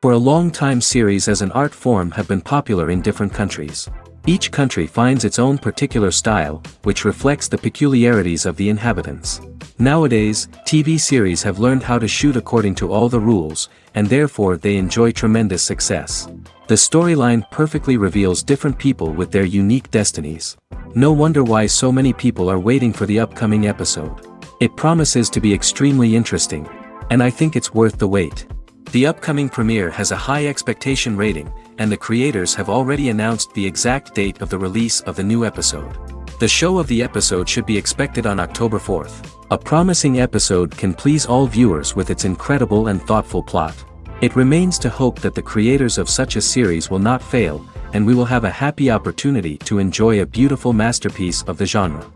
For a long time, series as an art form have been popular in different countries. Each country finds its own particular style, which reflects the peculiarities of the inhabitants. Nowadays, TV series have learned how to shoot according to all the rules, and therefore they enjoy tremendous success. The storyline perfectly reveals different people with their unique destinies. No wonder why so many people are waiting for the upcoming episode. It promises to be extremely interesting, and I think it's worth the wait. The upcoming premiere has a high expectation rating, and the creators have already announced the exact date of the release of the new episode. The show of the episode should be expected on October 4th. A promising episode can please all viewers with its incredible and thoughtful plot. It remains to hope that the creators of such a series will not fail, and we will have a happy opportunity to enjoy a beautiful masterpiece of the genre.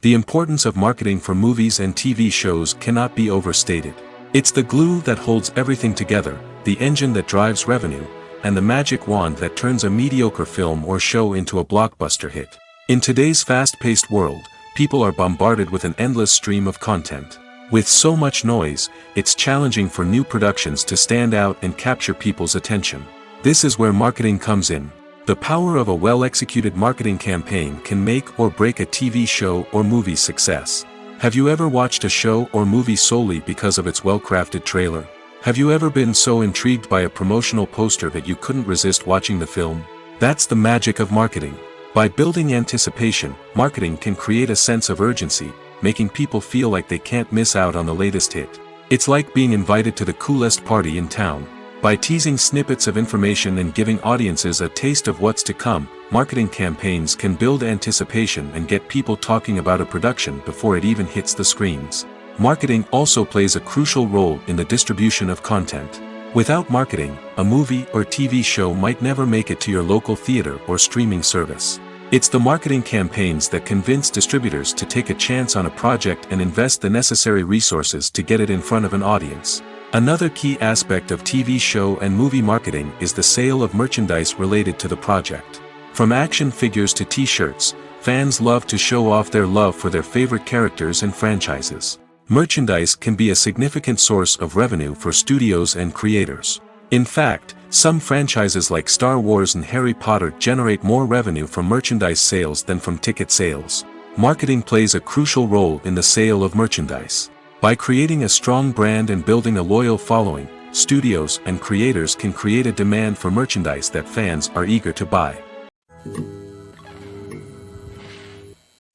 The importance of marketing for movies and TV shows cannot be overstated. It's the glue that holds everything together, the engine that drives revenue, and the magic wand that turns a mediocre film or show into a blockbuster hit. In today's fast-paced world, people are bombarded with an endless stream of content. With so much noise, it's challenging for new productions to stand out and capture people's attention. This is where marketing comes in. The power of a well-executed marketing campaign can make or break a TV show or movie's success. Have you ever watched a show or movie solely because of its well-crafted trailer? Have you ever been so intrigued by a promotional poster that you couldn't resist watching the film? That's the magic of marketing. By building anticipation, marketing can create a sense of urgency, making people feel like they can't miss out on the latest hit. It's like being invited to the coolest party in town. By teasing snippets of information and giving audiences a taste of what's to come, marketing campaigns can build anticipation and get people talking about a production before it even hits the screens. Marketing also plays a crucial role in the distribution of content. Without marketing, a movie or TV show might never make it to your local theater or streaming service. It's the marketing campaigns that convince distributors to take a chance on a project and invest the necessary resources to get it in front of an audience. Another key aspect of TV show and movie marketing is the sale of merchandise related to the project. From action figures to t-shirts, fans love to show off their love for their favorite characters and franchises. Merchandise can be a significant source of revenue for studios and creators. In fact, some franchises like Star Wars and Harry Potter generate more revenue from merchandise sales than from ticket sales. Marketing plays a crucial role in the sale of merchandise. By creating a strong brand and building a loyal following, studios and creators can create a demand for merchandise that fans are eager to buy.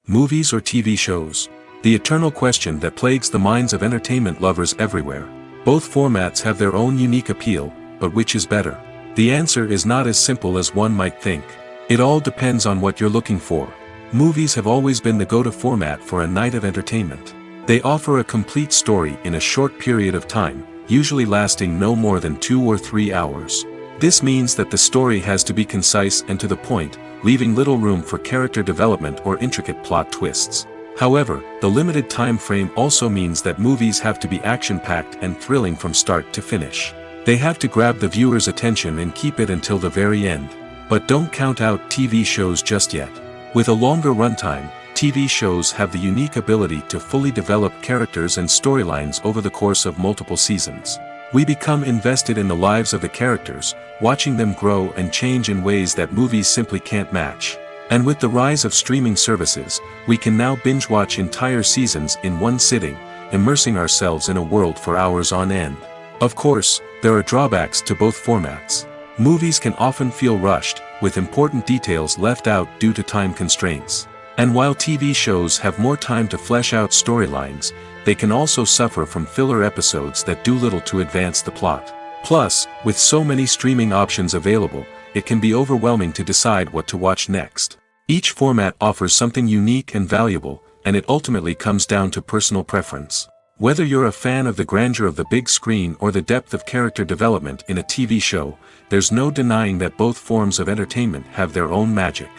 Movies or TV shows? The eternal question that plagues the minds of entertainment lovers everywhere. Both formats have their own unique appeal, but which is better? The answer is not as simple as one might think. It all depends on what you're looking for. Movies have always been the go-to format for a night of entertainment. They offer a complete story in a short period of time, usually lasting no more than 2 or 3 hours. This means that the story has to be concise and to the point, leaving little room for character development or intricate plot twists. However, the limited time frame also means that movies have to be action-packed and thrilling from start to finish. They have to grab the viewer's attention and keep it until the very end. But don't count out TV shows just yet. With a longer runtime, TV shows have the unique ability to fully develop characters and storylines over the course of multiple seasons. We become invested in the lives of the characters, watching them grow and change in ways that movies simply can't match. And with the rise of streaming services, we can now binge-watch entire seasons in one sitting, immersing ourselves in a world for hours on end. Of course, there are drawbacks to both formats. Movies can often feel rushed, with important details left out due to time constraints. And while TV shows have more time to flesh out storylines, they can also suffer from filler episodes that do little to advance the plot. Plus, with so many streaming options available, it can be overwhelming to decide what to watch next. Each format offers something unique and valuable, and it ultimately comes down to personal preference. Whether you're a fan of the grandeur of the big screen or the depth of character development in a TV show, there's no denying that both forms of entertainment have their own magic.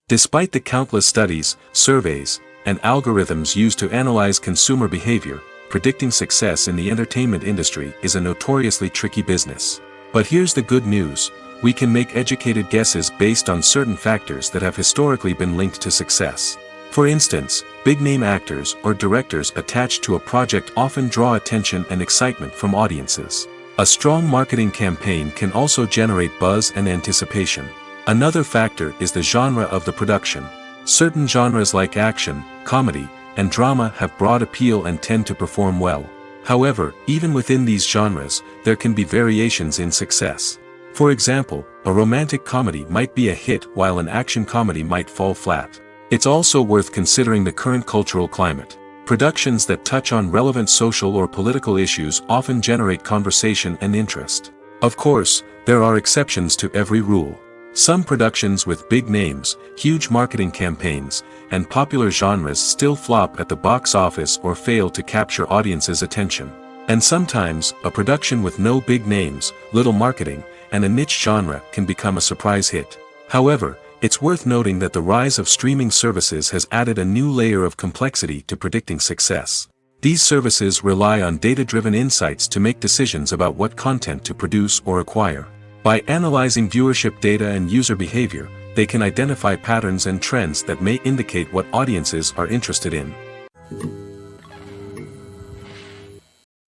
Despite the countless studies, surveys, and algorithms used to analyze consumer behavior, predicting success in the entertainment industry is a notoriously tricky business. But here's the good news: we can make educated guesses based on certain factors that have historically been linked to success. For instance, big-name actors or directors attached to a project often draw attention and excitement from audiences. A strong marketing campaign can also generate buzz and anticipation. Another factor is the genre of the production. Certain genres like action, comedy, and drama have broad appeal and tend to perform well. However, even within these genres, there can be variations in success. For example, a romantic comedy might be a hit while an action comedy might fall flat. It's also worth considering the current cultural climate. Productions that touch on relevant social or political issues often generate conversation and interest. Of course, there are exceptions to every rule. Some productions with big names, huge marketing campaigns, and popular genres still flop at the box office or fail to capture audiences' attention. And sometimes, a production with no big names, little marketing, and a niche genre can become a surprise hit. However, it's worth noting that the rise of streaming services has added a new layer of complexity to predicting success. These services rely on data-driven insights to make decisions about what content to produce or acquire. By analyzing viewership data and user behavior, they can identify patterns and trends that may indicate what audiences are interested in.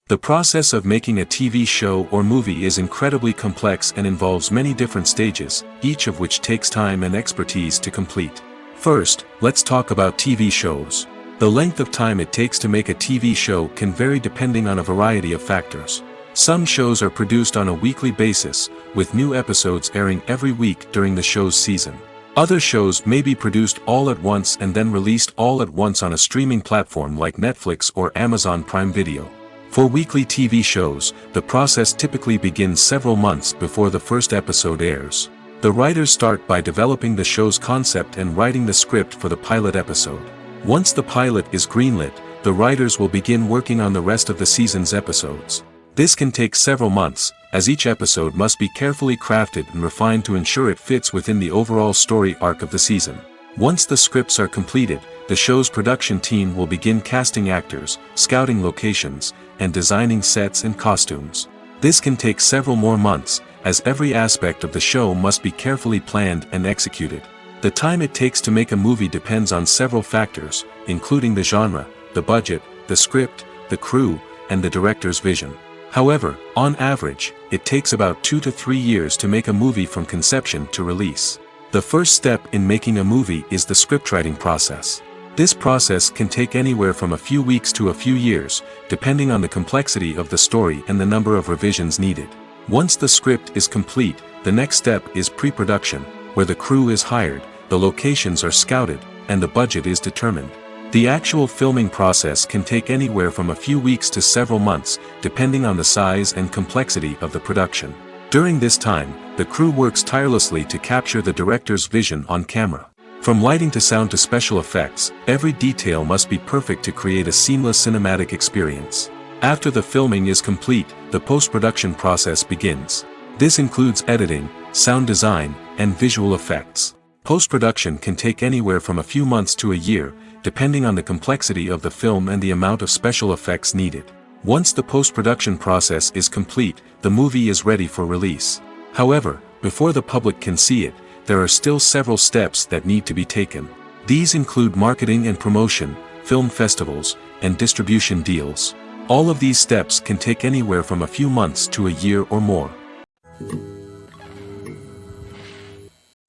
The process of making a TV show or movie is incredibly complex and involves many different stages, each of which takes time and expertise to complete. First, let's talk about TV shows. The length of time it takes to make a TV show can vary depending on a variety of factors. Some shows are produced on a weekly basis, with new episodes airing every week during the show's season. Other shows may be produced all at once and then released all at once on a streaming platform like Netflix or Amazon Prime Video. For weekly TV shows, the process typically begins several months before the first episode airs. The writers start by developing the show's concept and writing the script for the pilot episode. Once the pilot is greenlit, the writers will begin working on the rest of the season's episodes. This can take several months, as each episode must be carefully crafted and refined to ensure it fits within the overall story arc of the season. Once the scripts are completed, the show's production team will begin casting actors, scouting locations, and designing sets and costumes. This can take several more months, as every aspect of the show must be carefully planned and executed. The time it takes to make a movie depends on several factors, including the genre, the budget, the script, the crew, and the director's vision. However, on average, it takes about 2 to 3 years to make a movie from conception to release. The first step in making a movie is the scriptwriting process. This process can take anywhere from a few weeks to a few years, depending on the complexity of the story and the number of revisions needed. Once the script is complete, the next step is pre-production, where the crew is hired, the locations are scouted, and the budget is determined. The actual filming process can take anywhere from a few weeks to several months, depending on the size and complexity of the production. During this time, the crew works tirelessly to capture the director's vision on camera. From lighting to sound to special effects, every detail must be perfect to create a seamless cinematic experience. After the filming is complete, the post-production process begins. This includes editing, sound design, and visual effects. Post-production can take anywhere from a few months to a year, depending on the complexity of the film and the amount of special effects needed. Once the post-production process is complete, the movie is ready for release. However, before the public can see it, there are still several steps that need to be taken. These include marketing and promotion, film festivals, and distribution deals. All of these steps can take anywhere from a few months to a year or more.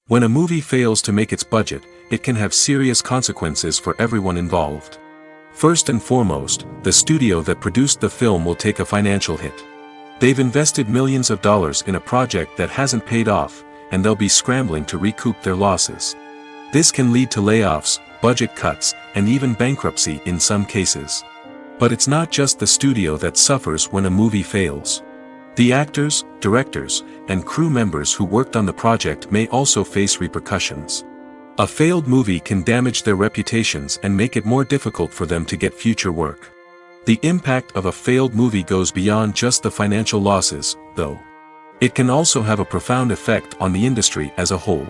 When a movie fails to make its budget, it can have serious consequences for everyone involved. First and foremost, the studio that produced the film will take a financial hit. They've invested millions of dollars in a project that hasn't paid off, and they'll be scrambling to recoup their losses. This can lead to layoffs, budget cuts, and even bankruptcy in some cases. But it's not just the studio that suffers when a movie fails. The actors, directors, and crew members who worked on the project may also face repercussions. A failed movie can damage their reputations and make it more difficult for them to get future work. The impact of a failed movie goes beyond just the financial losses, though. It can also have a profound effect on the industry as a whole.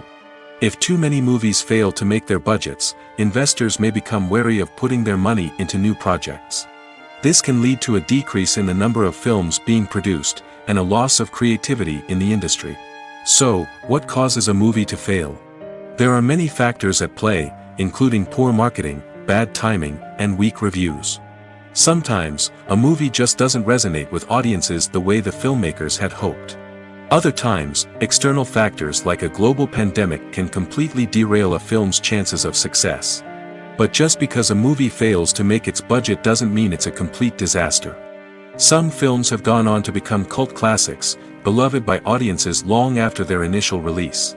If too many movies fail to make their budgets, investors may become wary of putting their money into new projects. This can lead to a decrease in the number of films being produced, and a loss of creativity in the industry. So, what causes a movie to fail? There are many factors at play, including poor marketing, bad timing, and weak reviews. Sometimes, a movie just doesn't resonate with audiences the way the filmmakers had hoped. Other times, external factors like a global pandemic can completely derail a film's chances of success. But just because a movie fails to make its budget doesn't mean it's a complete disaster. Some films have gone on to become cult classics, beloved by audiences long after their initial release.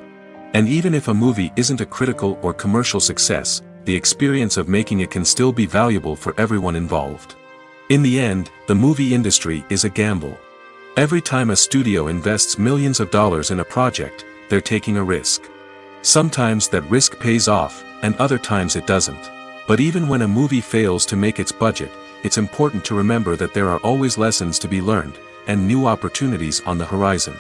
And even if a movie isn't a critical or commercial success, the experience of making it can still be valuable for everyone involved. In the end, the movie industry is a gamble. Every time a studio invests millions of dollars in a project, they're taking a risk. Sometimes that risk pays off, and other times it doesn't. But even when a movie fails to make its budget, it's important to remember that there are always lessons to be learned, and new opportunities on the horizon.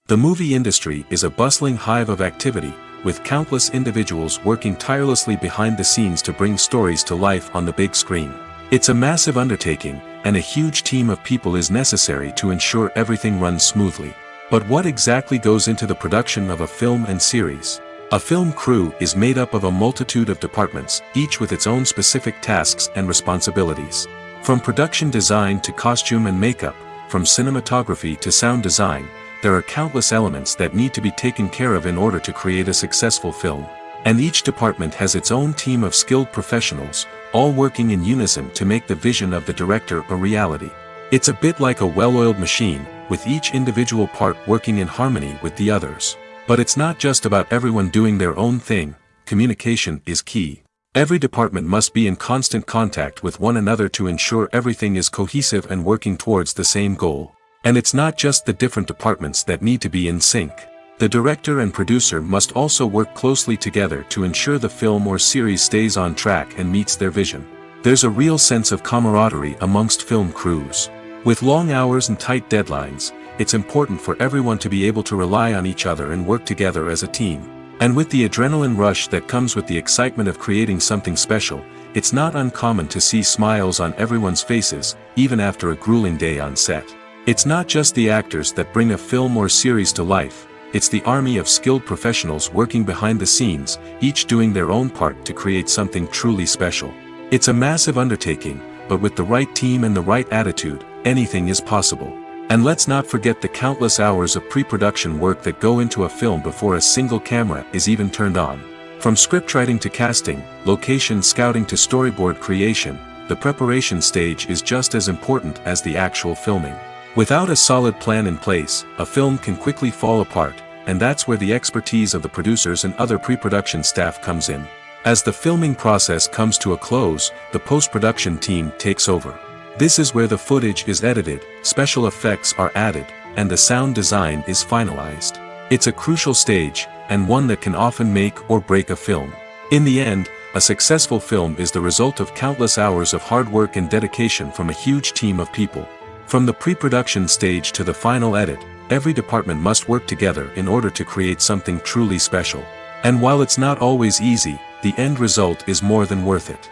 The movie industry is a bustling hive of activity, with countless individuals working tirelessly behind the scenes to bring stories to life on the big screen. It's a massive undertaking, and a huge team of people is necessary to ensure everything runs smoothly. But what exactly goes into the production of a film and series? A film crew is made up of a multitude of departments, each with its own specific tasks and responsibilities. From production design to costume and makeup, from cinematography to sound design, there are countless elements that need to be taken care of in order to create a successful film. And each department has its own team of skilled professionals, all working in unison to make the vision of the director a reality. It's a bit like a well-oiled machine, with each individual part working in harmony with the others. But it's not just about everyone doing their own thing. Communication is key. Every department must be in constant contact with one another to ensure everything is cohesive and working towards the same goal. And it's not just the different departments that need to be in sync. The director and producer must also work closely together to ensure the film or series stays on track and meets their vision. There's a real sense of camaraderie amongst film crews. With long hours and tight deadlines, it's important for everyone to be able to rely on each other and work together as a team. And with the adrenaline rush that comes with the excitement of creating something special, it's not uncommon to see smiles on everyone's faces, even after a grueling day on set. It's not just the actors that bring a film or series to life, it's the army of skilled professionals working behind the scenes, each doing their own part to create something truly special. It's a massive undertaking, but with the right team and the right attitude, anything is possible. And let's not forget the countless hours of pre-production work that go into a film before a single camera is even turned on. From scriptwriting to casting, location scouting to storyboard creation, the preparation stage is just as important as the actual filming. Without a solid plan in place, a film can quickly fall apart, and that's where the expertise of the producers and other pre-production staff comes in. As the filming process comes to a close, the post-production team takes over. This is where the footage is edited, special effects are added, and the sound design is finalized. It's a crucial stage, and one that can often make or break a film. In the end, a successful film is the result of countless hours of hard work and dedication from a huge team of people. From the pre-production stage to the final edit, every department must work together in order to create something truly special. And while it's not always easy, the end result is more than worth it.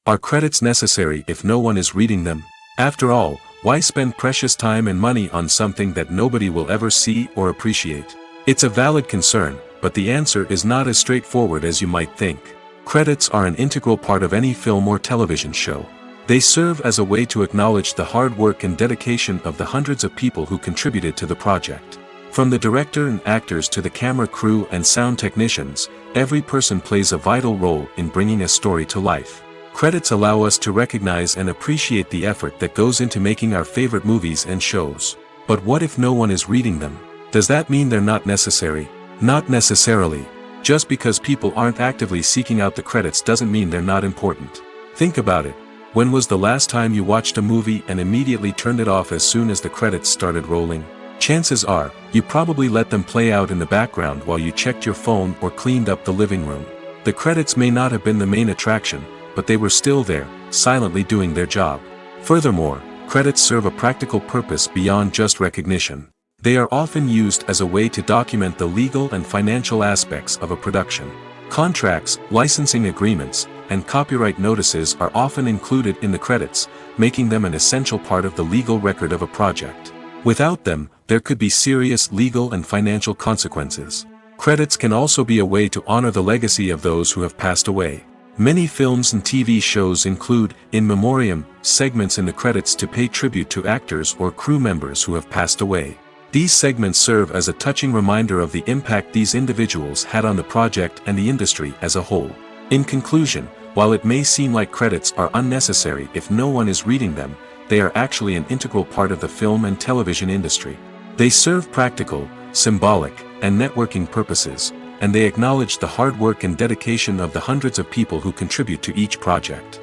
Are credits necessary if no one is reading them? After all, why spend precious time and money on something that nobody will ever see or appreciate? It's a valid concern, but the answer is not as straightforward as you might think. Credits are an integral part of any film or television show. They serve as a way to acknowledge the hard work and dedication of the hundreds of people who contributed to the project. From the director and actors to the camera crew and sound technicians, every person plays a vital role in bringing a story to life. Credits allow us to recognize and appreciate the effort that goes into making our favorite movies and shows. But what if no one is reading them? Does that mean they're not necessary? Not necessarily. Just because people aren't actively seeking out the credits doesn't mean they're not important. Think about it. When was the last time you watched a movie and immediately turned it off as soon as the credits started rolling? Chances are, you probably let them play out in the background while you checked your phone or cleaned up the living room. The credits may not have been the main attraction, but they were still there, silently doing their job. Furthermore, credits serve a practical purpose beyond just recognition. They are often used as a way to document the legal and financial aspects of a production. Contracts, licensing agreements, and copyright notices are often included in the credits, making them an essential part of the legal record of a project. Without them, there could be serious legal and financial consequences. Credits can also be a way to honor the legacy of those who have passed away. Many films and TV shows include in memoriam segments in the credits to pay tribute to actors or crew members who have passed away. These segments serve as a touching reminder of the impact these individuals had on the project and the industry as a whole. In conclusion, while it may seem like credits are unnecessary if no one is reading them, they are actually an integral part of the film and television industry. They serve practical, symbolic, and networking purposes, and they acknowledge the hard work and dedication of the hundreds of people who contribute to each project.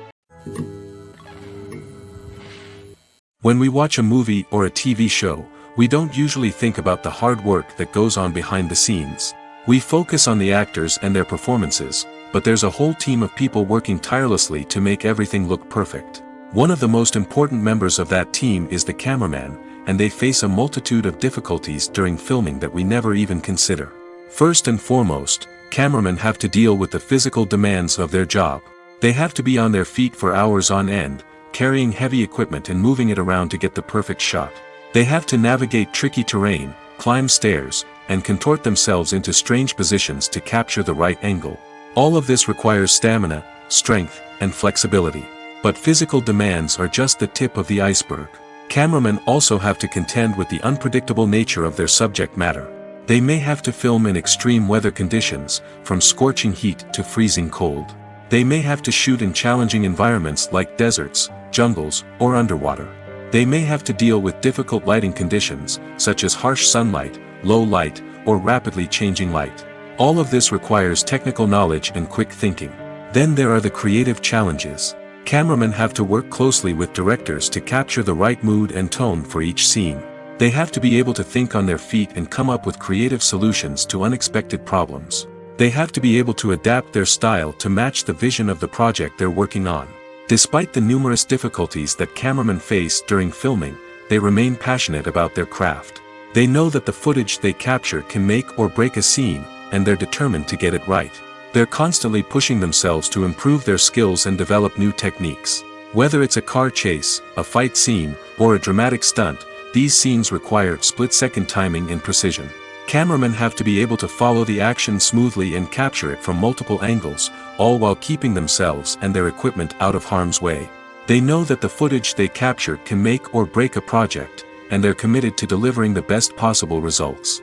When we watch a movie or a TV show, we don't usually think about the hard work that goes on behind the scenes. We focus on the actors and their performances, but there's a whole team of people working tirelessly to make everything look perfect. One of the most important members of that team is the cameraman, and they face a multitude of difficulties during filming that we never even consider. First and foremost, cameramen have to deal with the physical demands of their job. They have to be on their feet for hours on end, carrying heavy equipment and moving it around to get the perfect shot. They have to navigate tricky terrain, climb stairs, and contort themselves into strange positions to capture the right angle. All of this requires stamina, strength, and flexibility. But physical demands are just the tip of the iceberg. Cameramen also have to contend with the unpredictable nature of their subject matter. They may have to film in extreme weather conditions, from scorching heat to freezing cold. They may have to shoot in challenging environments like deserts, jungles, or underwater. They may have to deal with difficult lighting conditions, such as harsh sunlight, low light, or rapidly changing light. All of this requires technical knowledge and quick thinking. Then there are the creative challenges. Cameramen have to work closely with directors to capture the right mood and tone for each scene. They have to be able to think on their feet and come up with creative solutions to unexpected problems. They have to be able to adapt their style to match the vision of the project they're working on. Despite the numerous difficulties that cameramen face during filming, they remain passionate about their craft. They know that the footage they capture can make or break a scene, and they're determined to get it right. They're constantly pushing themselves to improve their skills and develop new techniques. Whether it's a car chase, a fight scene, or a dramatic stunt, these scenes require split-second timing and precision. Cameramen have to be able to follow the action smoothly and capture it from multiple angles, all while keeping themselves and their equipment out of harm's way. They know that the footage they capture can make or break a project, and they're committed to delivering the best possible results.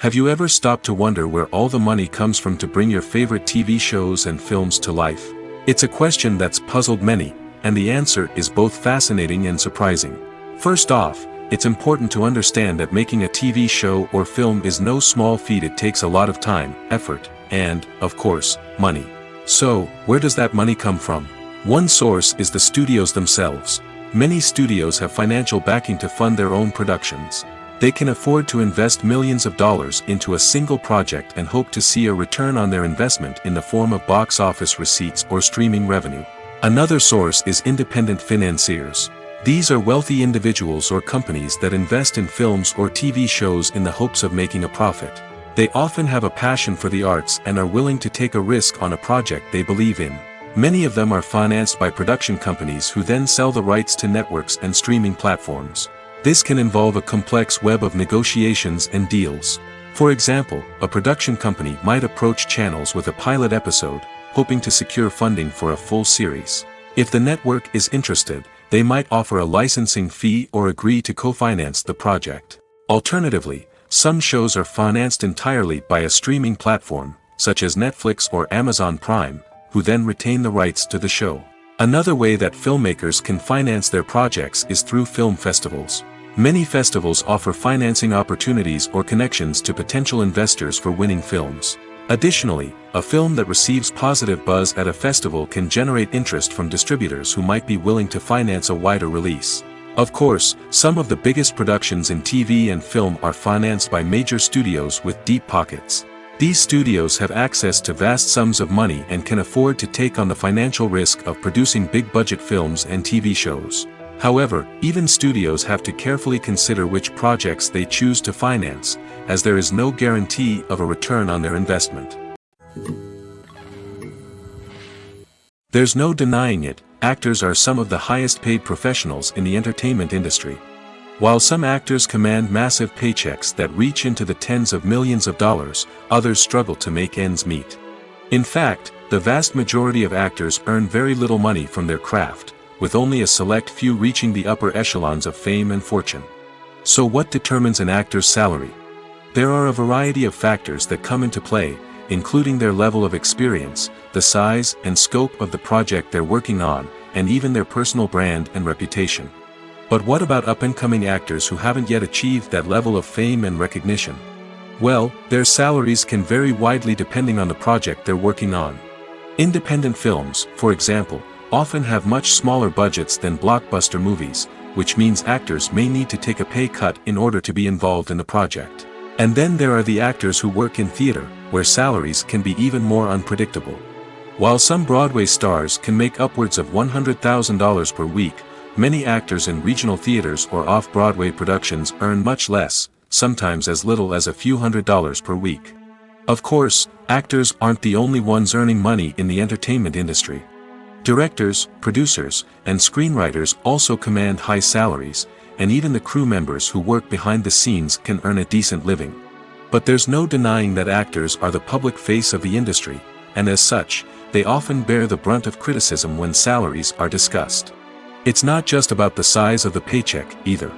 Have you ever stopped to wonder where all the money comes from to bring your favorite TV shows and films to life? It's a question that's puzzled many, and the answer is both fascinating and surprising. First off, it's important to understand that making a TV show or film is no small feat. It takes a lot of time, effort, and, of course, money. So, where does that money come from? One source is the studios themselves. Many studios have financial backing to fund their own productions. They can afford to invest millions of dollars into a single project and hope to see a return on their investment in the form of box office receipts or streaming revenue. Another source is independent financiers. These are wealthy individuals or companies that invest in films or TV shows in the hopes of making a profit. They often have a passion for the arts and are willing to take a risk on a project they believe in. Many of them are financed by production companies who then sell the rights to networks and streaming platforms. This can involve a complex web of negotiations and deals. For example, a production company might approach channels with a pilot episode, hoping to secure funding for a full series. If the network is interested, they might offer a licensing fee or agree to co-finance the project. Alternatively, some shows are financed entirely by a streaming platform, such as Netflix or Amazon Prime, who then retain the rights to the show. Another way that filmmakers can finance their projects is through film festivals. Many festivals offer financing opportunities or connections to potential investors for winning films. Additionally, a film that receives positive buzz at a festival can generate interest from distributors who might be willing to finance a wider release. Of course, some of the biggest productions in TV and film are financed by major studios with deep pockets. These studios have access to vast sums of money and can afford to take on the financial risk of producing big-budget films and TV shows. However, even studios have to carefully consider which projects they choose to finance, as there is no guarantee of a return on their investment. There's no denying it, actors are some of the highest paid professionals in the entertainment industry. While some actors command massive paychecks that reach into the tens of millions of dollars, others struggle to make ends meet. In fact, the vast majority of actors earn very little money from their craft, with only a select few reaching the upper echelons of fame and fortune. So what determines an actor's salary? There are a variety of factors that come into play, including their level of experience, the size and scope of the project they're working on, and even their personal brand and reputation. But what about up-and-coming actors who haven't yet achieved that level of fame and recognition? Well, their salaries can vary widely depending on the project they're working on. Independent films, for example, often have much smaller budgets than blockbuster movies, which means actors may need to take a pay cut in order to be involved in the project. And then there are the actors who work in theater, where salaries can be even more unpredictable. While some Broadway stars can make upwards of $100,000 per week, many actors in regional theaters or off-Broadway productions earn much less, sometimes as little as a few $100s per week. Of course, actors aren't the only ones earning money in the entertainment industry. Directors, producers, and screenwriters also command high salaries, and even the crew members who work behind the scenes can earn a decent living. But there's no denying that actors are the public face of the industry, and as such, they often bear the brunt of criticism when salaries are discussed. It's not just about the size of the paycheck, either.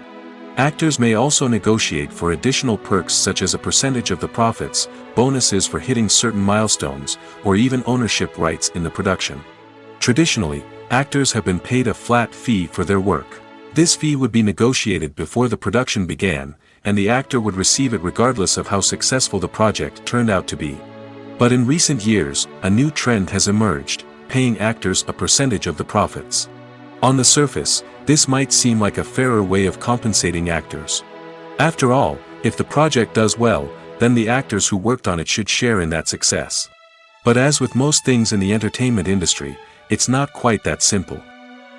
Actors may also negotiate for additional perks such as a percentage of the profits, bonuses for hitting certain milestones, or even ownership rights in the production. Traditionally, actors have been paid a flat fee for their work. This fee would be negotiated before the production began, and the actor would receive it regardless of how successful the project turned out to be. But in recent years, a new trend has emerged, paying actors a percentage of the profits. On the surface, this might seem like a fairer way of compensating actors. After all, if the project does well, then the actors who worked on it should share in that success. But as with most things in the entertainment industry, it's not quite that simple.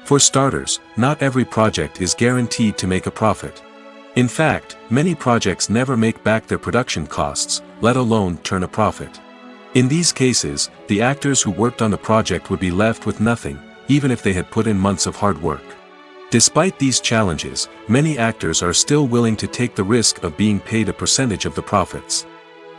For starters, not every project is guaranteed to make a profit. In fact, many projects never make back their production costs, let alone turn a profit. In these cases, the actors who worked on the project would be left with nothing, even if they had put in months of hard work. Despite these challenges, many actors are still willing to take the risk of being paid a percentage of the profits.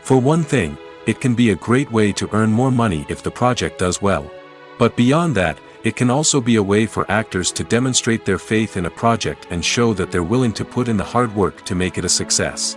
For one thing, it can be a great way to earn more money if the project does well. But beyond that, it can also be a way for actors to demonstrate their faith in a project and show that they're willing to put in the hard work to make it a success.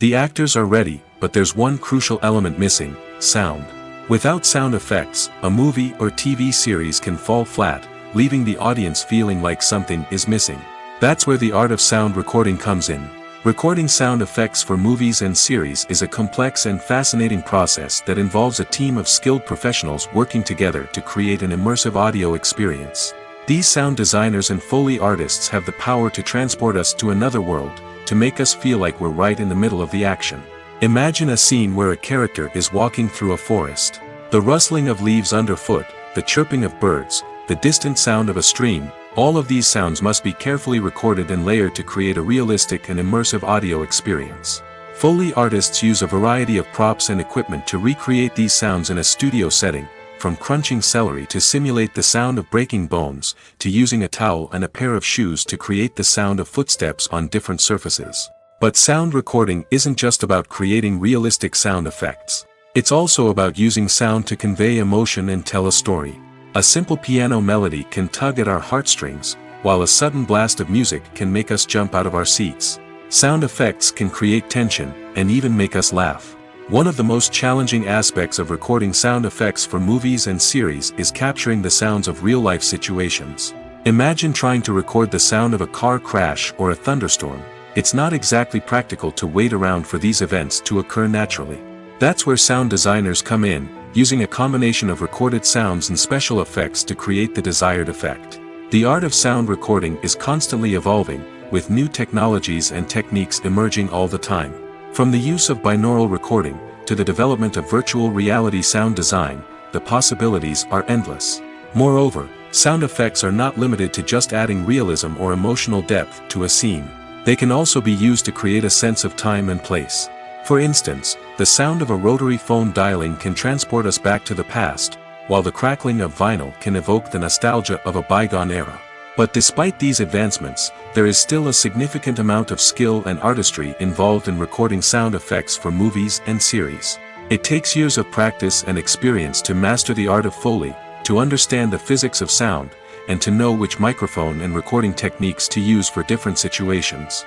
The actors are ready, but there's one crucial element missing: sound. Without sound effects, a movie or TV series can fall flat, leaving the audience feeling like something is missing. That's where the art of sound recording comes in. Recording sound effects for movies and series is a complex and fascinating process that involves a team of skilled professionals working together to create an immersive audio experience. These sound designers and Foley artists have the power to transport us to another world, to make us feel like we're right in the middle of the action. Imagine a scene where a character is walking through a forest. The rustling of leaves underfoot, the chirping of birds, the distant sound of a stream, all of these sounds must be carefully recorded and layered to create a realistic and immersive audio experience. Foley artists use a variety of props and equipment to recreate these sounds in a studio setting, from crunching celery to simulate the sound of breaking bones, to using a towel and a pair of shoes to create the sound of footsteps on different surfaces. But sound recording isn't just about creating realistic sound effects. It's also about using sound to convey emotion and tell a story. A simple piano melody can tug at our heartstrings, while a sudden blast of music can make us jump out of our seats. Sound effects can create tension, and even make us laugh. One of the most challenging aspects of recording sound effects for movies and series is capturing the sounds of real-life situations. Imagine trying to record the sound of a car crash or a thunderstorm. It's not exactly practical to wait around for these events to occur naturally. That's where sound designers come in, using a combination of recorded sounds and special effects to create the desired effect. The art of sound recording is constantly evolving, with new technologies and techniques emerging all the time. From the use of binaural recording, to the development of virtual reality sound design, the possibilities are endless. Moreover, sound effects are not limited to just adding realism or emotional depth to a scene. They can also be used to create a sense of time and place. For instance, the sound of a rotary phone dialing can transport us back to the past, while the crackling of vinyl can evoke the nostalgia of a bygone era. But despite these advancements, there is still a significant amount of skill and artistry involved in recording sound effects for movies and series. It takes years of practice and experience to master the art of Foley, to understand the physics of sound, and to know which microphone and recording techniques to use for different situations.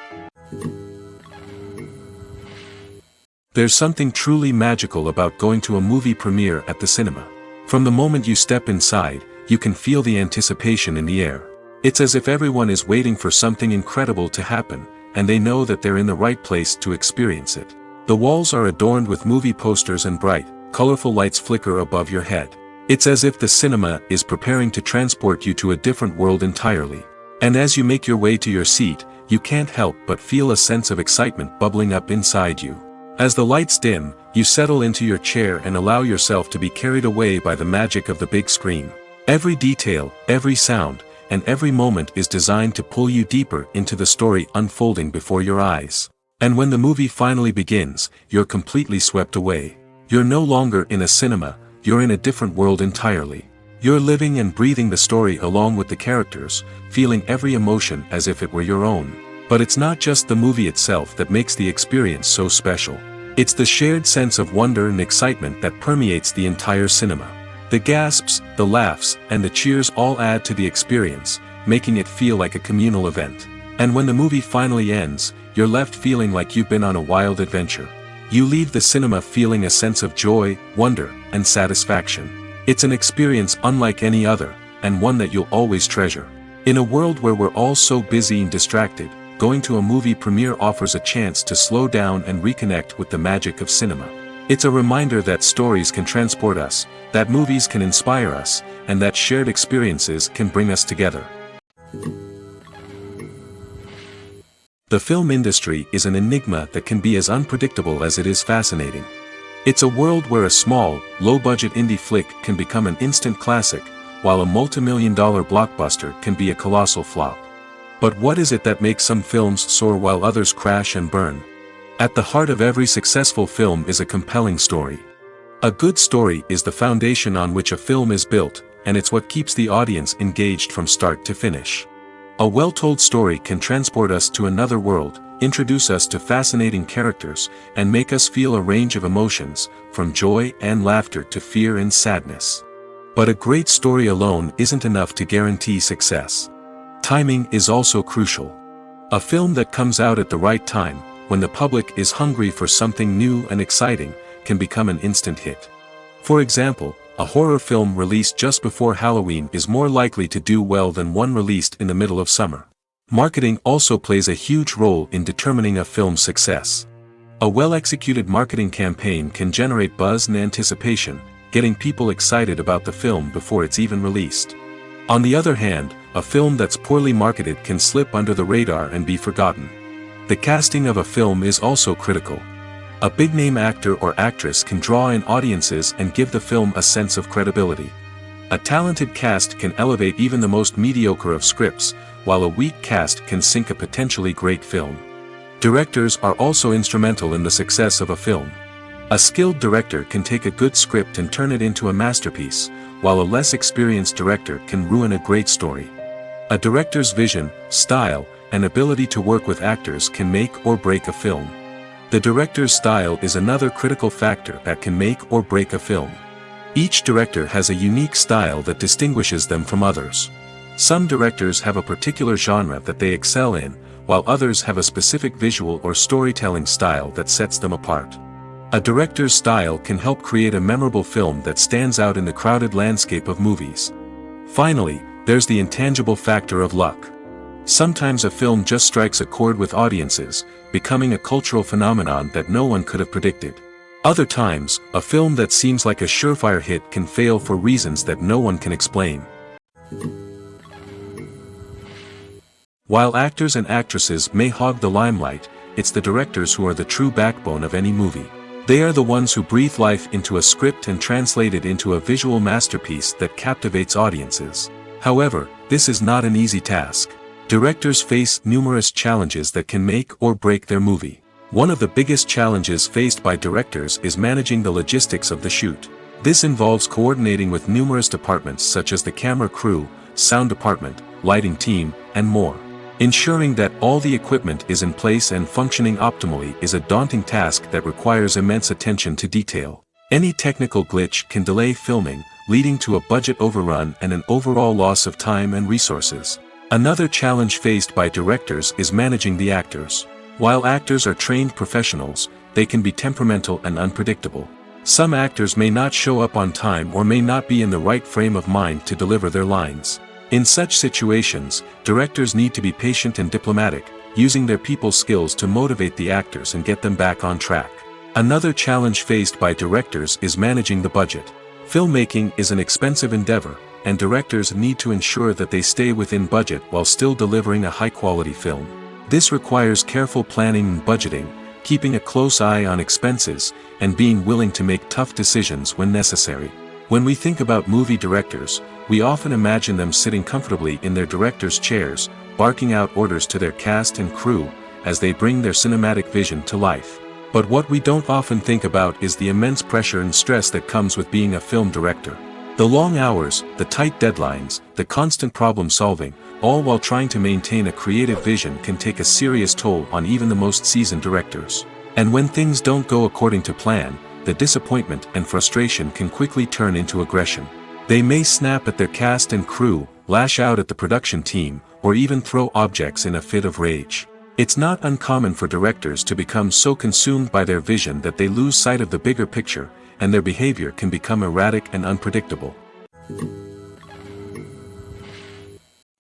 There's something truly magical about going to a movie premiere at the cinema. From the moment you step inside, you can feel the anticipation in the air. It's as if everyone is waiting for something incredible to happen, and they know that they're in the right place to experience it. The walls are adorned with movie posters and bright, colorful lights flicker above your head. It's as if the cinema is preparing to transport you to a different world entirely. And as you make your way to your seat, you can't help but feel a sense of excitement bubbling up inside you. As the lights dim, you settle into your chair and allow yourself to be carried away by the magic of the big screen. Every detail, every sound, and every moment is designed to pull you deeper into the story unfolding before your eyes. And when the movie finally begins, you're completely swept away. You're no longer in a cinema, you're in a different world entirely. You're living and breathing the story along with the characters, feeling every emotion as if it were your own. But it's not just the movie itself that makes the experience so special. It's the shared sense of wonder and excitement that permeates the entire cinema. The gasps, the laughs, and the cheers all add to the experience, making it feel like a communal event. And when the movie finally ends, you're left feeling like you've been on a wild adventure. You leave the cinema feeling a sense of joy, wonder, and satisfaction. It's an experience unlike any other, and one that you'll always treasure. In a world where we're all so busy and distracted, going to a movie premiere offers a chance to slow down and reconnect with the magic of cinema. It's a reminder that stories can transport us, that movies can inspire us, and that shared experiences can bring us together. The film industry is an enigma that can be as unpredictable as it is fascinating. It's a world where a small, low-budget indie flick can become an instant classic, while a multi-million-dollar blockbuster can be a colossal flop. But what is it that makes some films soar while others crash and burn? At the heart of every successful film is a compelling story. A good story is the foundation on which a film is built, and it's what keeps the audience engaged from start to finish. A well-told story can transport us to another world, introduce us to fascinating characters, and make us feel a range of emotions, from joy and laughter to fear and sadness. But a great story alone isn't enough to guarantee success. Timing is also crucial. A film that comes out at the right time, when the public is hungry for something new and exciting, can become an instant hit. For example, a horror film released just before Halloween is more likely to do well than one released in the middle of summer. Marketing also plays a huge role in determining a film's success. A well-executed marketing campaign can generate buzz and anticipation, getting people excited about the film before it's even released. On the other hand, a film that's poorly marketed can slip under the radar and be forgotten. The casting of a film is also critical. A big-name actor or actress can draw in audiences and give the film a sense of credibility. A talented cast can elevate even the most mediocre of scripts, while a weak cast can sink a potentially great film. Directors are also instrumental in the success of a film. A skilled director can take a good script and turn it into a masterpiece, while a less experienced director can ruin a great story. A director's vision, style, and ability to work with actors can make or break a film. The director's style is another critical factor that can make or break a film. Each director has a unique style that distinguishes them from others. Some directors have a particular genre that they excel in, while others have a specific visual or storytelling style that sets them apart. A director's style can help create a memorable film that stands out in the crowded landscape of movies. Finally, there's the intangible factor of luck. Sometimes a film just strikes a chord with audiences, becoming a cultural phenomenon that no one could have predicted. Other times, a film that seems like a surefire hit can fail for reasons that no one can explain. While actors and actresses may hog the limelight, it's the directors who are the true backbone of any movie. They are the ones who breathe life into a script and translate it into a visual masterpiece that captivates audiences. However, this is not an easy task. Directors face numerous challenges that can make or break their movie. One of the biggest challenges faced by directors is managing the logistics of the shoot. This involves coordinating with numerous departments such as the camera crew, sound department, lighting team, and more. Ensuring that all the equipment is in place and functioning optimally is a daunting task that requires immense attention to detail. Any technical glitch can delay filming, leading to a budget overrun and an overall loss of time and resources. Another challenge faced by directors is managing the actors. While actors are trained professionals, they can be temperamental and unpredictable. Some actors may not show up on time or may not be in the right frame of mind to deliver their lines. In such situations, directors need to be patient and diplomatic, using their people skills to motivate the actors and get them back on track. Another challenge faced by directors is managing the budget. Filmmaking is an expensive endeavor, and directors need to ensure that they stay within budget while still delivering a high-quality film. This requires careful planning and budgeting, keeping a close eye on expenses, and being willing to make tough decisions when necessary. When we think about movie directors, we often imagine them sitting comfortably in their director's chairs, barking out orders to their cast and crew, as they bring their cinematic vision to life. But what we don't often think about is the immense pressure and stress that comes with being a film director. The long hours, the tight deadlines, the constant problem solving, all while trying to maintain a creative vision can take a serious toll on even the most seasoned directors. And when things don't go according to plan, the disappointment and frustration can quickly turn into aggression. They may snap at their cast and crew, lash out at the production team, or even throw objects in a fit of rage. It's not uncommon for directors to become so consumed by their vision that they lose sight of the bigger picture, and their behavior can become erratic and unpredictable.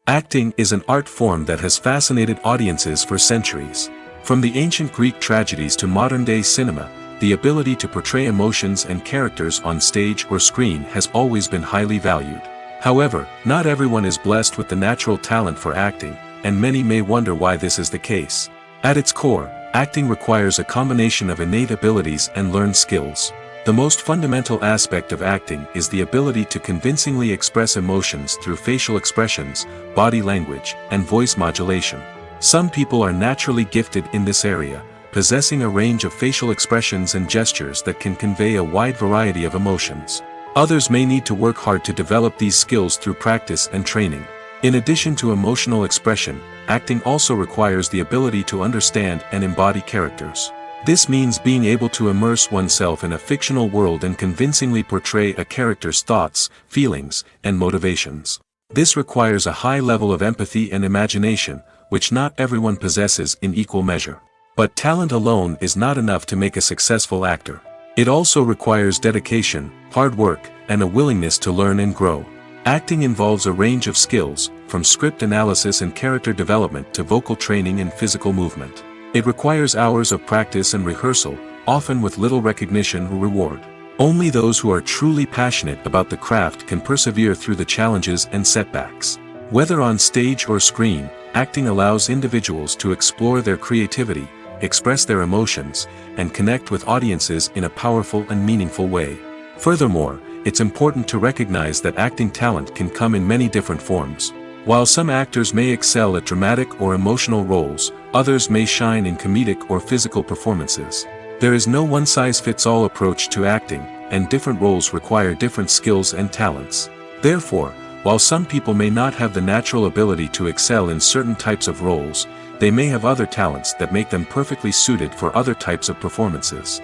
Acting is an art form that has fascinated audiences for centuries. From the ancient Greek tragedies to modern-day cinema, the ability to portray emotions and characters on stage or screen has always been highly valued. However, not everyone is blessed with the natural talent for acting, and many may wonder why this is the case. At its core, acting requires a combination of innate abilities and learned skills. The most fundamental aspect of acting is the ability to convincingly express emotions through facial expressions, body language, and voice modulation. Some people are naturally gifted in this area, possessing a range of facial expressions and gestures that can convey a wide variety of emotions. Others may need to work hard to develop these skills through practice and training. In addition to emotional expression, acting also requires the ability to understand and embody characters. This means being able to immerse oneself in a fictional world and convincingly portray a character's thoughts, feelings, and motivations. This requires a high level of empathy and imagination, which not everyone possesses in equal measure. But talent alone is not enough to make a successful actor. It also requires dedication, hard work, and a willingness to learn and grow. Acting involves a range of skills, from script analysis and character development to vocal training and physical movement. It requires hours of practice and rehearsal, often with little recognition or reward. Only those who are truly passionate about the craft can persevere through the challenges and setbacks. Whether on stage or screen, acting allows individuals to explore their creativity, express their emotions, and connect with audiences in a powerful and meaningful way. Furthermore, it's important to recognize that acting talent can come in many different forms. While some actors may excel at dramatic or emotional roles, others may shine in comedic or physical performances. There is no one-size-fits-all approach to acting, and different roles require different skills and talents. Therefore, while some people may not have the natural ability to excel in certain types of roles, they may have other talents that make them perfectly suited for other types of performances.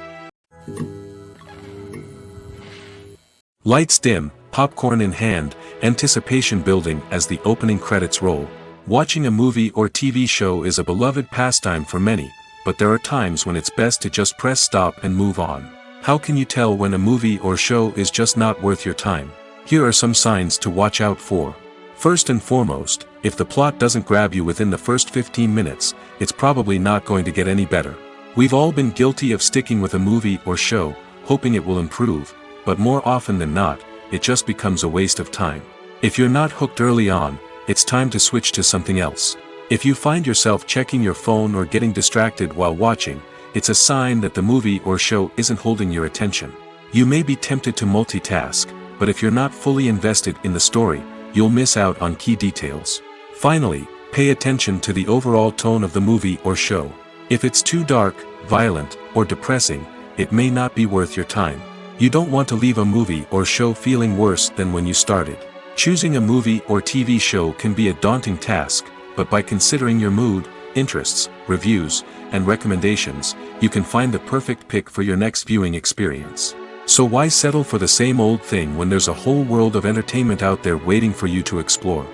Lights dim, popcorn in hand, anticipation building as the opening credits roll. Watching a movie or TV show is a beloved pastime for many, but there are times when it's best to just press stop and move on. How can you tell when a movie or show is just not worth your time? Here are some signs to watch out for. First and foremost, if the plot doesn't grab you within the first 15 minutes, it's probably not going to get any better. We've all been guilty of sticking with a movie or show, hoping it will improve, but more often than not, it just becomes a waste of time. If you're not hooked early on, it's time to switch to something else. If you find yourself checking your phone or getting distracted while watching, it's a sign that the movie or show isn't holding your attention. You may be tempted to multitask, but if you're not fully invested in the story, you'll miss out on key details. Finally, pay attention to the overall tone of the movie or show. If it's too dark, violent, or depressing, it may not be worth your time. You don't want to leave a movie or show feeling worse than when you started. Choosing a movie or TV show can be a daunting task, but by considering your mood, interests, reviews, and recommendations, you can find the perfect pick for your next viewing experience. So why settle for the same old thing when there's a whole world of entertainment out there waiting for you to explore?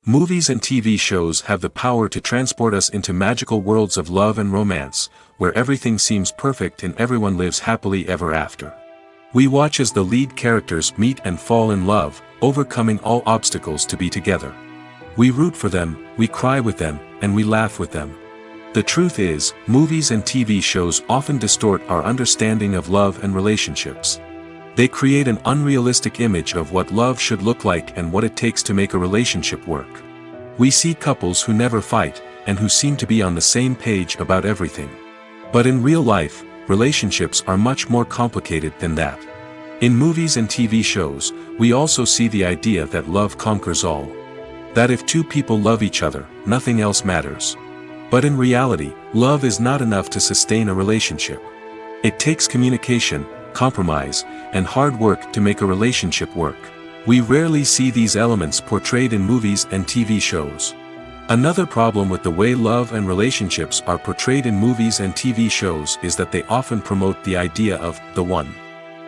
Movies and TV shows have the power to transport us into magical worlds of love and romance, where everything seems perfect and everyone lives happily ever after. We watch as the lead characters meet and fall in love, overcoming all obstacles to be together. We root for them, we cry with them, and we laugh with them. The truth is, movies and TV shows often distort our understanding of love and relationships. They create an unrealistic image of what love should look like and what it takes to make a relationship work. We see couples who never fight, and who seem to be on the same page about everything. But in real life, relationships are much more complicated than that. In movies and TV shows, we also see the idea that love conquers all. That if two people love each other, nothing else matters. But in reality, love is not enough to sustain a relationship. It takes communication, compromise, and hard work to make a relationship work. We rarely see these elements portrayed in movies and TV shows. Another problem with the way love and relationships are portrayed in movies and TV shows is that they often promote the idea of the one.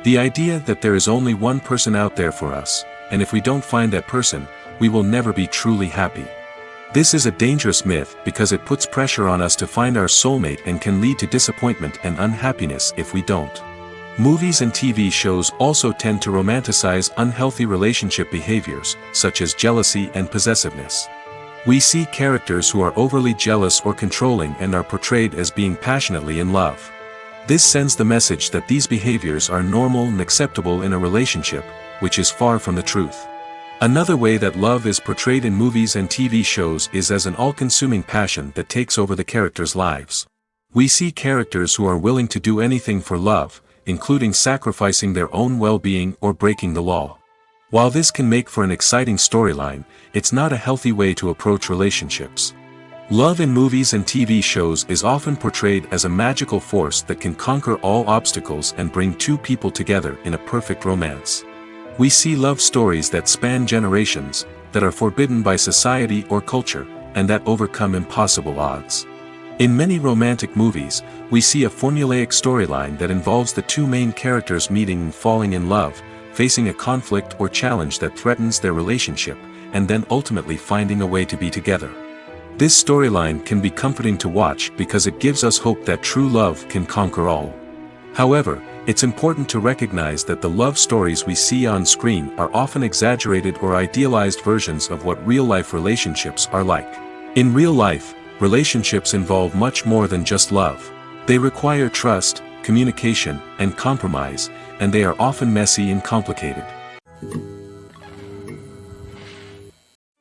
The idea that there is only one person out there for us, and if we don't find that person, we will never be truly happy. This is a dangerous myth because it puts pressure on us to find our soulmate and can lead to disappointment and unhappiness if we don't. Movies and TV shows also tend to romanticize unhealthy relationship behaviors, such as jealousy and possessiveness. We see characters who are overly jealous or controlling and are portrayed as being passionately in love. This sends the message that these behaviors are normal and acceptable in a relationship, which is far from the truth. Another way that love is portrayed in movies and TV shows is as an all-consuming passion that takes over the characters' lives. We see characters who are willing to do anything for love, including sacrificing their own well-being or breaking the law. While this can make for an exciting storyline, it's not a healthy way to approach relationships. Love in movies and TV shows is often portrayed as a magical force that can conquer all obstacles and bring two people together in a perfect romance. We see love stories that span generations, that are forbidden by society or culture, and that overcome impossible odds. In many romantic movies, we see a formulaic storyline that involves the two main characters meeting and falling in love, facing a conflict or challenge that threatens their relationship, and then ultimately finding a way to be together. This storyline can be comforting to watch because it gives us hope that true love can conquer all. However, it's important to recognize that the love stories we see on screen are often exaggerated or idealized versions of what real-life relationships are like. In real life, relationships involve much more than just love. They require trust, communication, and compromise, and they are often messy and complicated.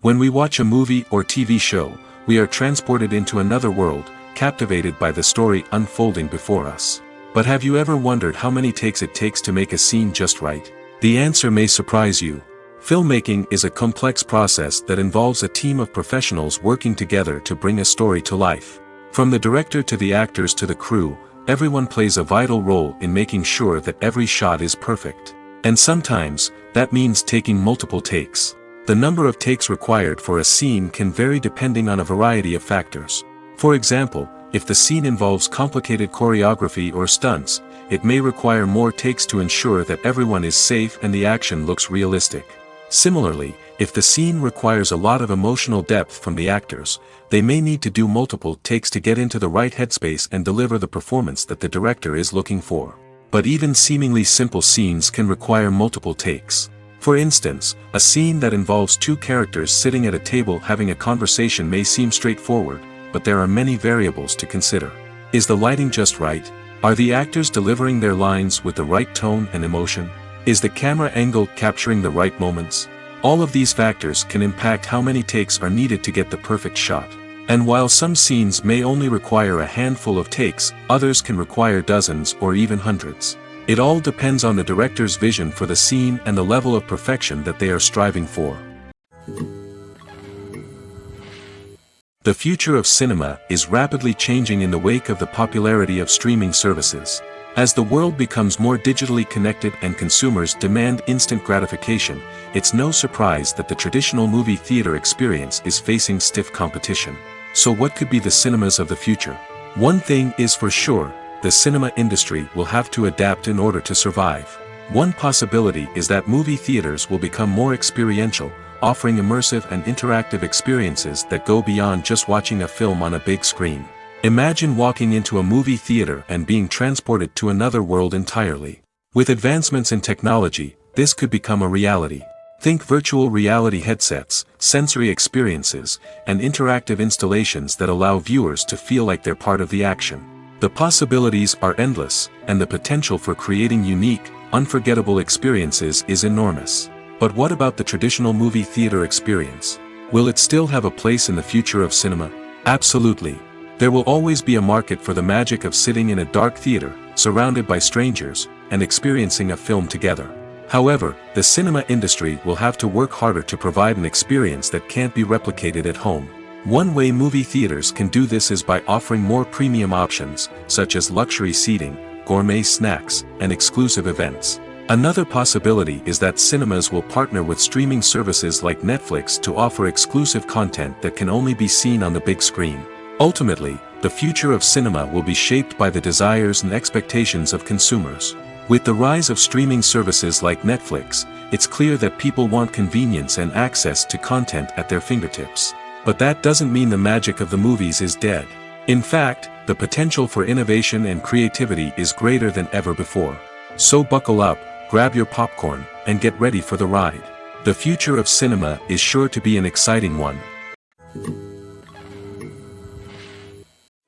When we watch a movie or TV show, we are transported into another world, captivated by the story unfolding before us. But have you ever wondered how many takes it takes to make a scene just right? The answer may surprise you. Filmmaking is a complex process that involves a team of professionals working together to bring a story to life. From the director to the actors to the crew, everyone plays a vital role in making sure that every shot is perfect. And sometimes, that means taking multiple takes. The number of takes required for a scene can vary depending on a variety of factors. For example, if the scene involves complicated choreography or stunts, it may require more takes to ensure that everyone is safe and the action looks realistic. Similarly, if the scene requires a lot of emotional depth from the actors, they may need to do multiple takes to get into the right headspace and deliver the performance that the director is looking for. But even seemingly simple scenes can require multiple takes. For instance, a scene that involves two characters sitting at a table having a conversation may seem straightforward, but there are many variables to consider. Is the lighting just right? Are the actors delivering their lines with the right tone and emotion? Is the camera angle capturing the right moments? All of these factors can impact how many takes are needed to get the perfect shot. And while some scenes may only require a handful of takes, others can require dozens or even hundreds. It all depends on the director's vision for the scene and the level of perfection that they are striving for. The future of cinema is rapidly changing in the wake of the popularity of streaming services. As the world becomes more digitally connected and consumers demand instant gratification, it's no surprise that the traditional movie theater experience is facing stiff competition. So what could be the cinemas of the future? One thing is for sure, the cinema industry will have to adapt in order to survive. One possibility is that movie theaters will become more experiential, offering immersive and interactive experiences that go beyond just watching a film on a big screen. Imagine walking into a movie theater and being transported to another world entirely. With advancements in technology, this could become a reality. Think virtual reality headsets, sensory experiences, and interactive installations that allow viewers to feel like they're part of the action. The possibilities are endless, and the potential for creating unique, unforgettable experiences is enormous. But what about the traditional movie theater experience? Will it still have a place in the future of cinema? Absolutely. There will always be a market for the magic of sitting in a dark theater, surrounded by strangers, and experiencing a film together. However, the cinema industry will have to work harder to provide an experience that can't be replicated at home. One way movie theaters can do this is by offering more premium options, such as luxury seating, gourmet snacks, and exclusive events. Another possibility is that cinemas will partner with streaming services like Netflix to offer exclusive content that can only be seen on the big screen. Ultimately, the future of cinema will be shaped by the desires and expectations of consumers. With the rise of streaming services like Netflix, it's clear that people want convenience and access to content at their fingertips. But that doesn't mean the magic of the movies is dead. In fact, the potential for innovation and creativity is greater than ever before. So buckle up, grab your popcorn, and get ready for the ride. The future of cinema is sure to be an exciting one.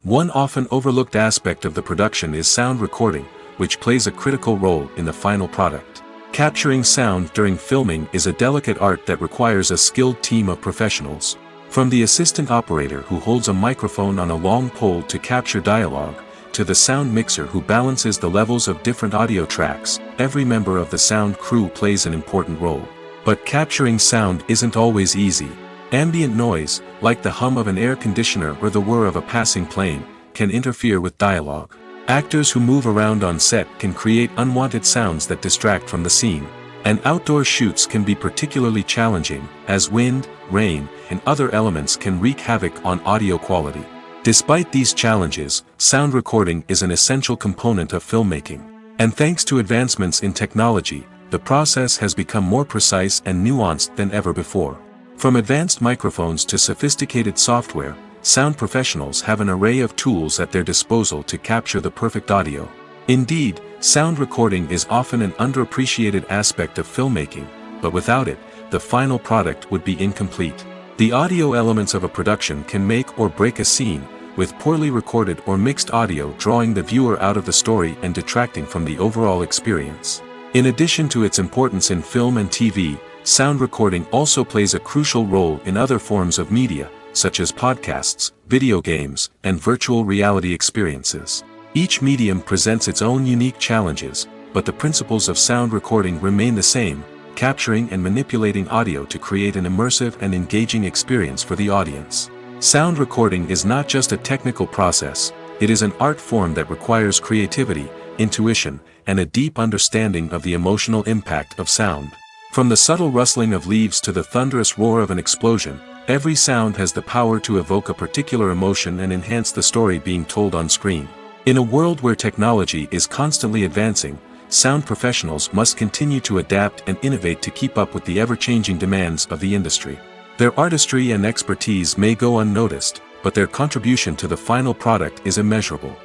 One often overlooked aspect of the production is sound recording, which plays a critical role in the final product. Capturing sound during filming is a delicate art that requires a skilled team of professionals. From the assistant operator who holds a microphone on a long pole to capture dialogue, to the sound mixer who balances the levels of different audio tracks, every member of the sound crew plays an important role. But capturing sound isn't always easy. Ambient noise, like the hum of an air conditioner or the whir of a passing plane, can interfere with dialogue. Actors who move around on set can create unwanted sounds that distract from the scene. And outdoor shoots can be particularly challenging, as wind, rain, and other elements can wreak havoc on audio quality. Despite these challenges, sound recording is an essential component of filmmaking. And thanks to advancements in technology, the process has become more precise and nuanced than ever before. From advanced microphones to sophisticated software, sound professionals have an array of tools at their disposal to capture the perfect audio. Indeed, sound recording is often an underappreciated aspect of filmmaking, but without it, the final product would be incomplete. The audio elements of a production can make or break a scene, with poorly recorded or mixed audio drawing the viewer out of the story and detracting from the overall experience. In addition to its importance in film and TV, sound recording also plays a crucial role in other forms of media, such as podcasts, video games, and virtual reality experiences. Each medium presents its own unique challenges, but the principles of sound recording remain the same, capturing and manipulating audio to create an immersive and engaging experience for the audience. Sound recording is not just a technical process, it is an art form that requires creativity, intuition, and a deep understanding of the emotional impact of sound. From the subtle rustling of leaves to the thunderous roar of an explosion, every sound has the power to evoke a particular emotion and enhance the story being told on screen. In a world where technology is constantly advancing, sound professionals must continue to adapt and innovate to keep up with the ever-changing demands of the industry. Their artistry and expertise may go unnoticed, but their contribution to the final product is immeasurable.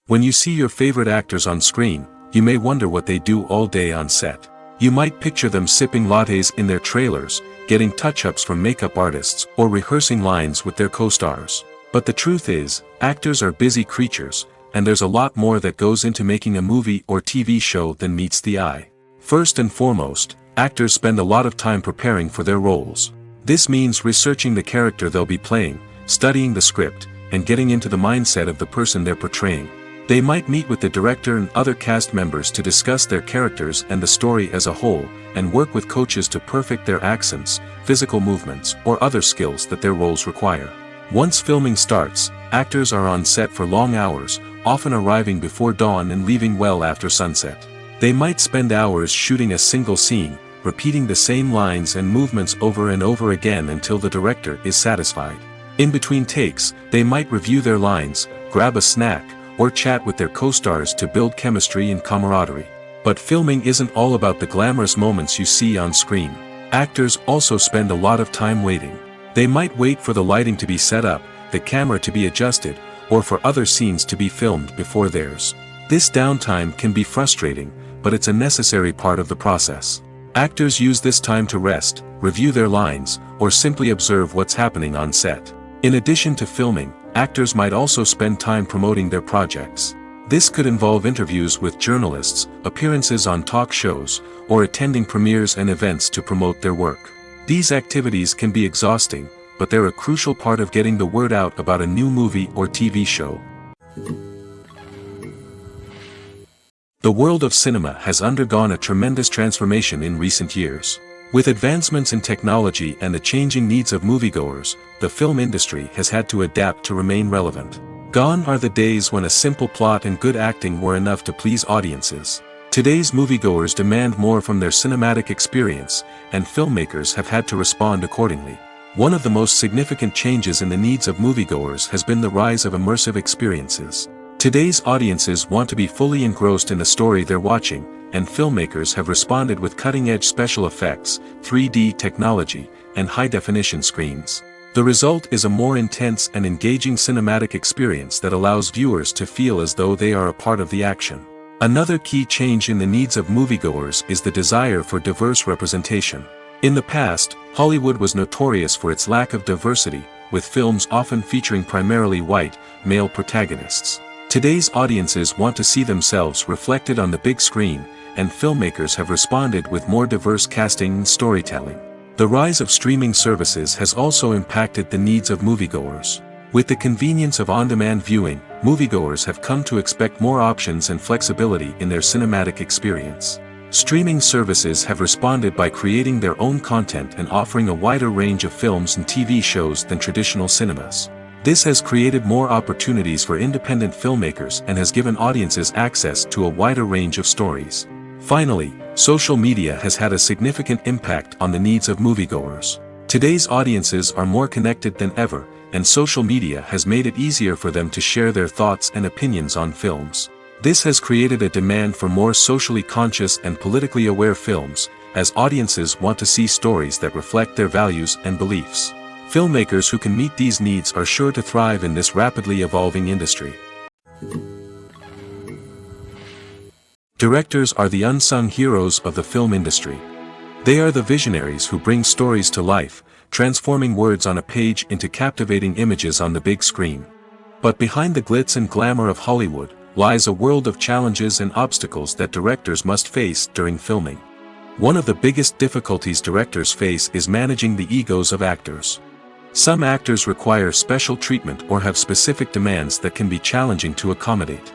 When you see your favorite actors on screen, you may wonder what they do all day on set. You might picture them sipping lattes in their trailers, getting touch-ups from makeup artists, or rehearsing lines with their co-stars. But the truth is, actors are busy creatures, and there's a lot more that goes into making a movie or TV show than meets the eye. First and foremost, actors spend a lot of time preparing for their roles. This means researching the character they'll be playing, studying the script, and getting into the mindset of the person they're portraying. They might meet with the director and other cast members to discuss their characters and the story as a whole, and work with coaches to perfect their accents, physical movements, or other skills that their roles require. Once filming starts, actors are on set for long hours, often arriving before dawn and leaving well after sunset. They might spend hours shooting a single scene, repeating the same lines and movements over and over again until the director is satisfied. In between takes, they might review their lines, grab a snack, or chat with their co-stars to build chemistry and camaraderie. But filming isn't all about the glamorous moments you see on screen. Actors also spend a lot of time waiting. They might wait for the lighting to be set up, the camera to be adjusted, or for other scenes to be filmed before theirs. This downtime can be frustrating, but it's a necessary part of the process. Actors use this time to rest, review their lines, or simply observe what's happening on set. In addition to filming, actors might also spend time promoting their projects. This could involve interviews with journalists, appearances on talk shows, or attending premieres and events to promote their work. These activities can be exhausting, but they're a crucial part of getting the word out about a new movie or TV show. The world of cinema has undergone a tremendous transformation in recent years. With advancements in technology and the changing needs of moviegoers, the film industry has had to adapt to remain relevant. Gone are the days when a simple plot and good acting were enough to please audiences. Today's moviegoers demand more from their cinematic experience, and filmmakers have had to respond accordingly. One of the most significant changes in the needs of moviegoers has been the rise of immersive experiences. Today's audiences want to be fully engrossed in the story they're watching, and filmmakers have responded with cutting-edge special effects, 3D technology, and high-definition screens. The result is a more intense and engaging cinematic experience that allows viewers to feel as though they are a part of the action. Another key change in the needs of moviegoers is the desire for diverse representation. In the past, Hollywood was notorious for its lack of diversity, with films often featuring primarily white, male protagonists. Today's audiences want to see themselves reflected on the big screen, and filmmakers have responded with more diverse casting and storytelling. The rise of streaming services has also impacted the needs of moviegoers. With the convenience of on-demand viewing, moviegoers have come to expect more options and flexibility in their cinematic experience. Streaming services have responded by creating their own content and offering a wider range of films and TV shows than traditional cinemas. This has created more opportunities for independent filmmakers and has given audiences access to a wider range of stories. Finally, social media has had a significant impact on the needs of moviegoers. Today's audiences are more connected than ever, and social media has made it easier for them to share their thoughts and opinions on films. This has created a demand for more socially conscious and politically aware films, as audiences want to see stories that reflect their values and beliefs. Filmmakers who can meet these needs are sure to thrive in this rapidly evolving industry. Directors are the unsung heroes of the film industry. They are the visionaries who bring stories to life, transforming words on a page into captivating images on the big screen. But behind the glitz and glamour of Hollywood lies a world of challenges and obstacles that directors must face during filming. One of the biggest difficulties directors face is managing the egos of actors. Some actors require special treatment or have specific demands that can be challenging to accommodate.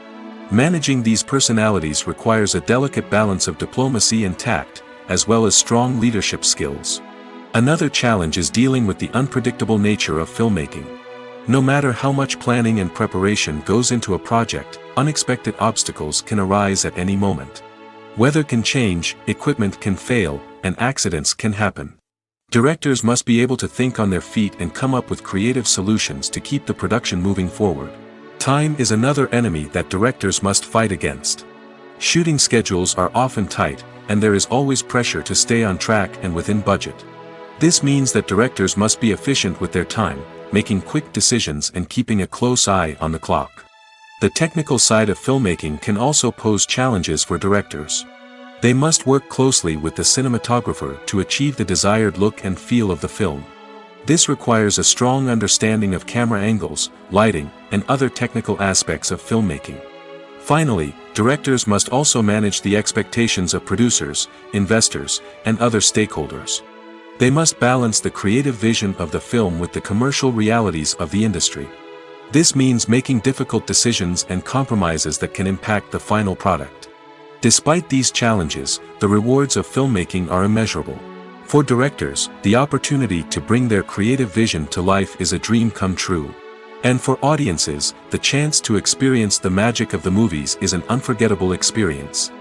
Managing these personalities requires a delicate balance of diplomacy and tact, as well as strong leadership skills. Another challenge is dealing with the unpredictable nature of filmmaking. No matter how much planning and preparation goes into a project, unexpected obstacles can arise at any moment. Weather can change, equipment can fail, and accidents can happen. Directors must be able to think on their feet and come up with creative solutions to keep the production moving forward. Time is another enemy that directors must fight against. Shooting schedules are often tight, and there is always pressure to stay on track and within budget. This means that directors must be efficient with their time, making quick decisions and keeping a close eye on the clock. The technical side of filmmaking can also pose challenges for directors. They must work closely with the cinematographer to achieve the desired look and feel of the film. This requires a strong understanding of camera angles, lighting, and other technical aspects of filmmaking. Finally, directors must also manage the expectations of producers, investors, and other stakeholders. They must balance the creative vision of the film with the commercial realities of the industry. This means making difficult decisions and compromises that can impact the final product. Despite these challenges, the rewards of filmmaking are immeasurable. For directors, the opportunity to bring their creative vision to life is a dream come true. And for audiences, the chance to experience the magic of the movies is an unforgettable experience.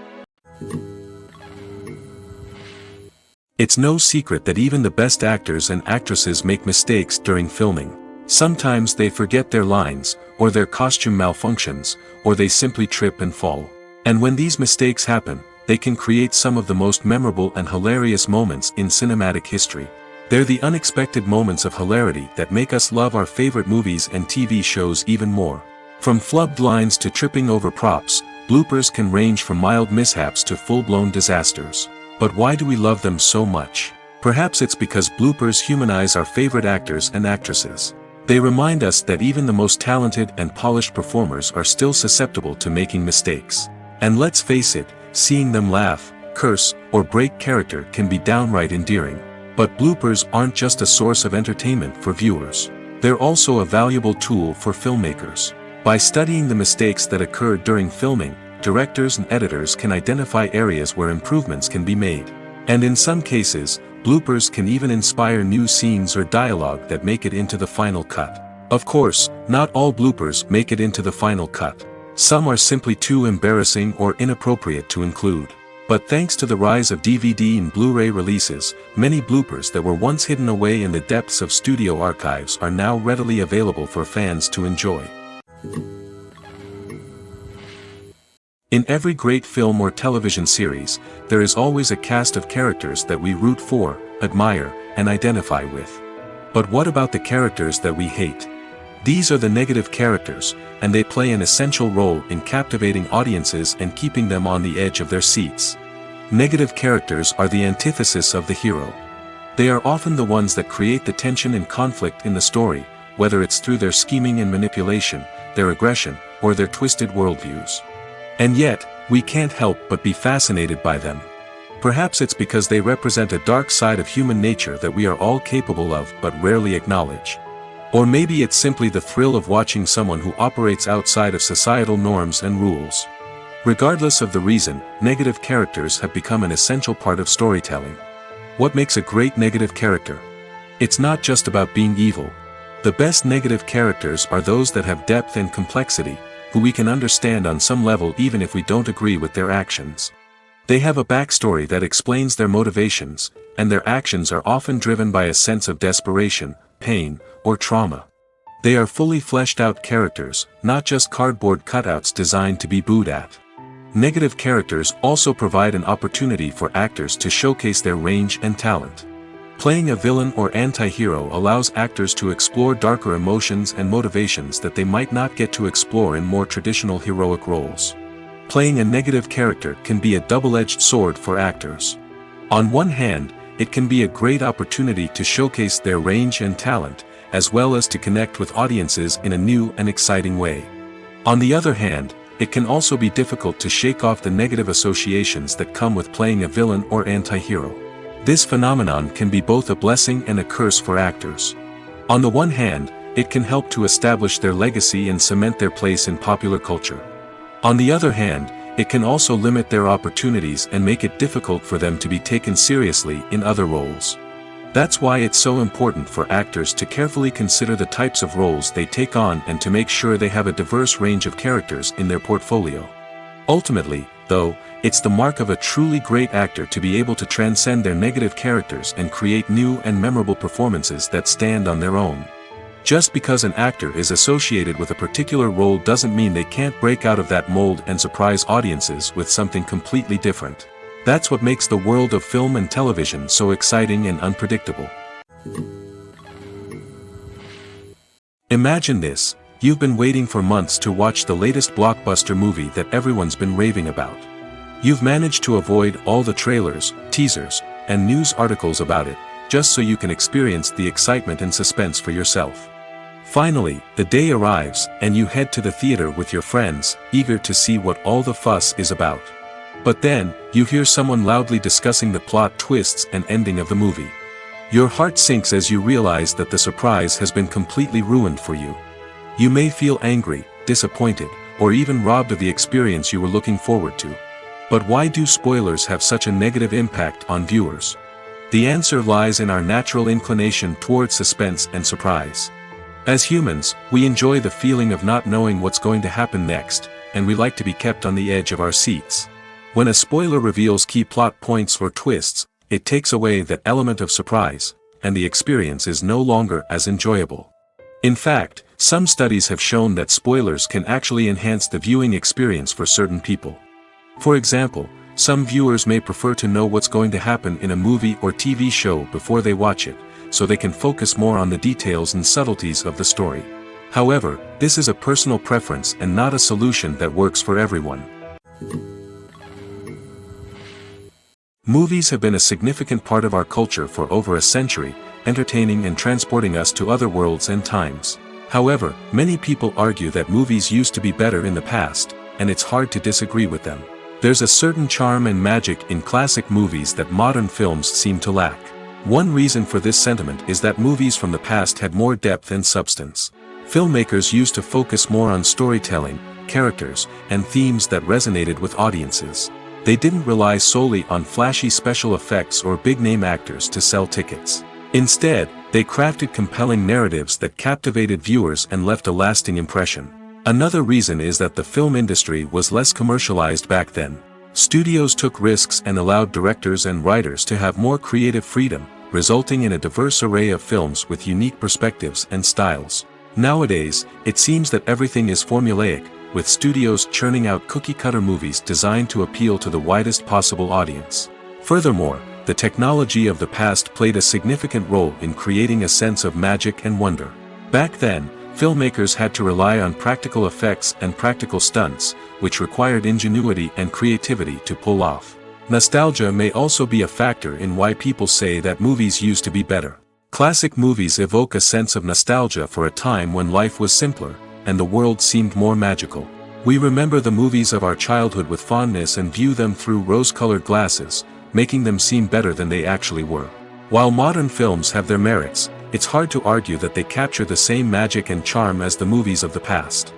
It's no secret that even the best actors and actresses make mistakes during filming. Sometimes they forget their lines, or their costume malfunctions, or they simply trip and fall. And when these mistakes happen, they can create some of the most memorable and hilarious moments in cinematic history. They're the unexpected moments of hilarity that make us love our favorite movies and TV shows even more. From flubbed lines to tripping over props, bloopers can range from mild mishaps to full-blown disasters. But why do we love them so much? Perhaps it's because bloopers humanize our favorite actors and actresses. They remind us that even the most talented and polished performers are still susceptible to making mistakes. And let's face it, seeing them laugh, curse, or break character can be downright endearing. But bloopers aren't just a source of entertainment for viewers. They're also a valuable tool for filmmakers. By studying the mistakes that occurred during filming, directors and editors can identify areas where improvements can be made. And in some cases, bloopers can even inspire new scenes or dialogue that make it into the final cut. Of course, not all bloopers make it into the final cut. Some are simply too embarrassing or inappropriate to include. But thanks to the rise of DVD and Blu-ray releases, many bloopers that were once hidden away in the depths of studio archives are now readily available for fans to enjoy. In every great film or television series, there is always a cast of characters that we root for, admire, and identify with. But what about the characters that we hate? These are the negative characters, and they play an essential role in captivating audiences and keeping them on the edge of their seats. Negative characters are the antithesis of the hero. They are often the ones that create the tension and conflict in the story, whether it's through their scheming and manipulation, their aggression, or their twisted worldviews. And yet, we can't help but be fascinated by them. Perhaps it's because they represent a dark side of human nature that we are all capable of but rarely acknowledge. Or maybe it's simply the thrill of watching someone who operates outside of societal norms and rules. Regardless of the reason, negative characters have become an essential part of storytelling. What makes a great negative character? It's not just about being evil. The best negative characters are those that have depth and complexity, who we can understand on some level even if we don't agree with their actions. They have a backstory that explains their motivations, and their actions are often driven by a sense of desperation, pain, or trauma. They are fully fleshed out characters, not just cardboard cutouts designed to be booed at. Negative characters also provide an opportunity for actors to showcase their range and talent. Playing a villain or anti-hero allows actors to explore darker emotions and motivations that they might not get to explore in more traditional heroic roles. Playing a negative character can be a double-edged sword for actors. On one hand, it can be a great opportunity to showcase their range and talent, as well as to connect with audiences in a new and exciting way. On the other hand, it can also be difficult to shake off the negative associations that come with playing a villain or anti-hero. This phenomenon can be both a blessing and a curse for actors. On the one hand, it can help to establish their legacy and cement their place in popular culture. On the other hand, it can also limit their opportunities and make it difficult for them to be taken seriously in other roles. That's why it's so important for actors to carefully consider the types of roles they take on and to make sure they have a diverse range of characters in their portfolio. Ultimately, though, it's the mark of a truly great actor to be able to transcend their negative characters and create new and memorable performances that stand on their own. Just because an actor is associated with a particular role doesn't mean they can't break out of that mold and surprise audiences with something completely different. That's what makes the world of film and television so exciting and unpredictable. Imagine this: you've been waiting for months to watch the latest blockbuster movie that everyone's been raving about. You've managed to avoid all the trailers, teasers, and news articles about it, just so you can experience the excitement and suspense for yourself. Finally, the day arrives, and you head to the theater with your friends, eager to see what all the fuss is about. But then, you hear someone loudly discussing the plot twists and ending of the movie. Your heart sinks as you realize that the surprise has been completely ruined for you. You may feel angry, disappointed, or even robbed of the experience you were looking forward to. But why do spoilers have such a negative impact on viewers? The answer lies in our natural inclination toward suspense and surprise. As humans, we enjoy the feeling of not knowing what's going to happen next, and we like to be kept on the edge of our seats. When a spoiler reveals key plot points or twists, it takes away that element of surprise, and the experience is no longer as enjoyable. In fact, some studies have shown that spoilers can actually enhance the viewing experience for certain people. For example, some viewers may prefer to know what's going to happen in a movie or TV show before they watch it, so they can focus more on the details and subtleties of the story. However, this is a personal preference and not a solution that works for everyone. Movies have been a significant part of our culture for over a century, entertaining and transporting us to other worlds and times. However, many people argue that movies used to be better in the past, and it's hard to disagree with them. There's a certain charm and magic in classic movies that modern films seem to lack. One reason for this sentiment is that movies from the past had more depth and substance. Filmmakers used to focus more on storytelling, characters, and themes that resonated with audiences. They didn't rely solely on flashy special effects or big-name actors to sell tickets. Instead, they crafted compelling narratives that captivated viewers and left a lasting impression. Another reason is that the film industry was less commercialized back then. Studios took risks and allowed directors and writers to have more creative freedom, resulting in a diverse array of films with unique perspectives and styles. Nowadays, it seems that everything is formulaic, with studios churning out cookie-cutter movies designed to appeal to the widest possible audience. Furthermore, the technology of the past played a significant role in creating a sense of magic and wonder. Back then, filmmakers had to rely on practical effects and practical stunts, which required ingenuity and creativity to pull off. Nostalgia may also be a factor in why people say that movies used to be better. Classic movies evoke a sense of nostalgia for a time when life was simpler, and the world seemed more magical. We remember the movies of our childhood with fondness and view them through rose-colored glasses, making them seem better than they actually were. While modern films have their merits, it's hard to argue that they capture the same magic and charm as the movies of the past.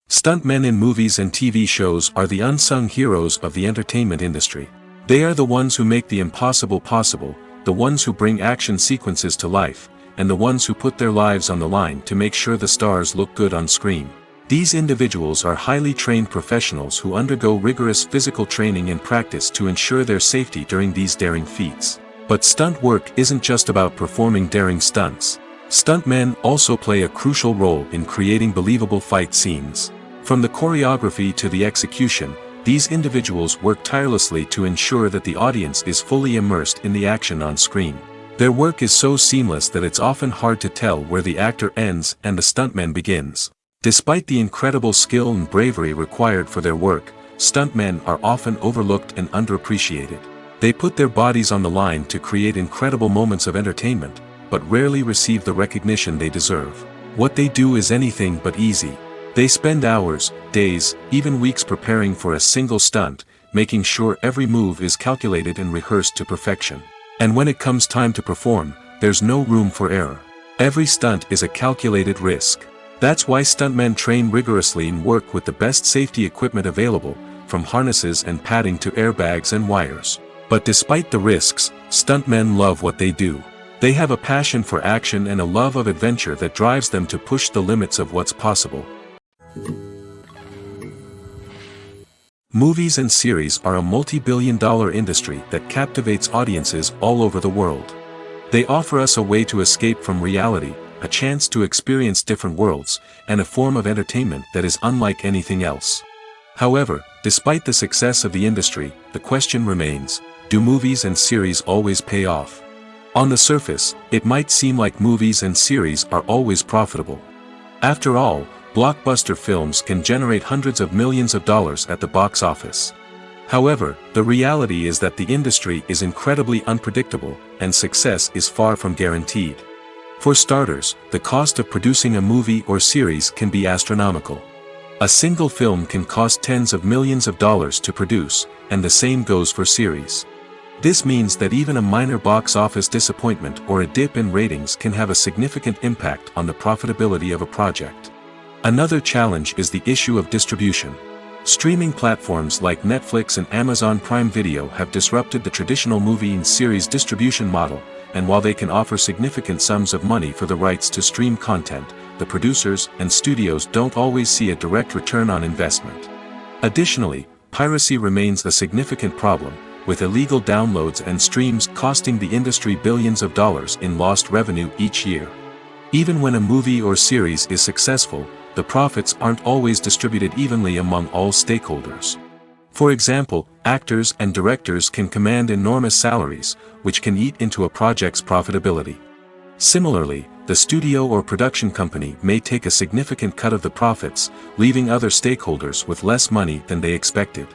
Stuntmen in movies and TV shows are the unsung heroes of the entertainment industry. They are the ones who make the impossible possible, the ones who bring action sequences to life, and the ones who put their lives on the line to make sure the stars look good on screen. These individuals are highly trained professionals who undergo rigorous physical training and practice to ensure their safety during these daring feats. But stunt work isn't just about performing daring stunts. Stuntmen also play a crucial role in creating believable fight scenes. From the choreography to the execution, these individuals work tirelessly to ensure that the audience is fully immersed in the action on screen. Their work is so seamless that it's often hard to tell where the actor ends and the stuntman begins. Despite the incredible skill and bravery required for their work, stuntmen are often overlooked and underappreciated. They put their bodies on the line to create incredible moments of entertainment, but rarely receive the recognition they deserve. What they do is anything but easy. They spend hours, days, even weeks preparing for a single stunt, making sure every move is calculated and rehearsed to perfection. And when it comes time to perform, there's no room for error. Every stunt is a calculated risk. That's why stuntmen train rigorously and work with the best safety equipment available, from harnesses and padding to airbags and wires. But despite the risks, stuntmen love what they do. They have a passion for action and a love of adventure that drives them to push the limits of what's possible. Movies and series are a multi-billion-dollar industry that captivates audiences all over the world. They offer us a way to escape from reality, a chance to experience different worlds, and a form of entertainment that is unlike anything else. However, despite the success of the industry, the question remains, do movies and series always pay off? On the surface, it might seem like movies and series are always profitable. After all, blockbuster films can generate hundreds of millions of dollars at the box office. However, the reality is that the industry is incredibly unpredictable, and success is far from guaranteed. For starters, the cost of producing a movie or series can be astronomical. A single film can cost tens of millions of dollars to produce, and the same goes for series. This means that even a minor box office disappointment or a dip in ratings can have a significant impact on the profitability of a project. Another challenge is the issue of distribution. Streaming platforms like Netflix and Amazon Prime Video have disrupted the traditional movie and series distribution model, and while they can offer significant sums of money for the rights to stream content, the producers and studios don't always see a direct return on investment. Additionally, piracy remains a significant problem, with illegal downloads and streams costing the industry billions of dollars in lost revenue each year. Even when a movie or series is successful, the profits aren't always distributed evenly among all stakeholders. For example, actors and directors can command enormous salaries, which can eat into a project's profitability. Similarly, the studio or production company may take a significant cut of the profits, leaving other stakeholders with less money than they expected.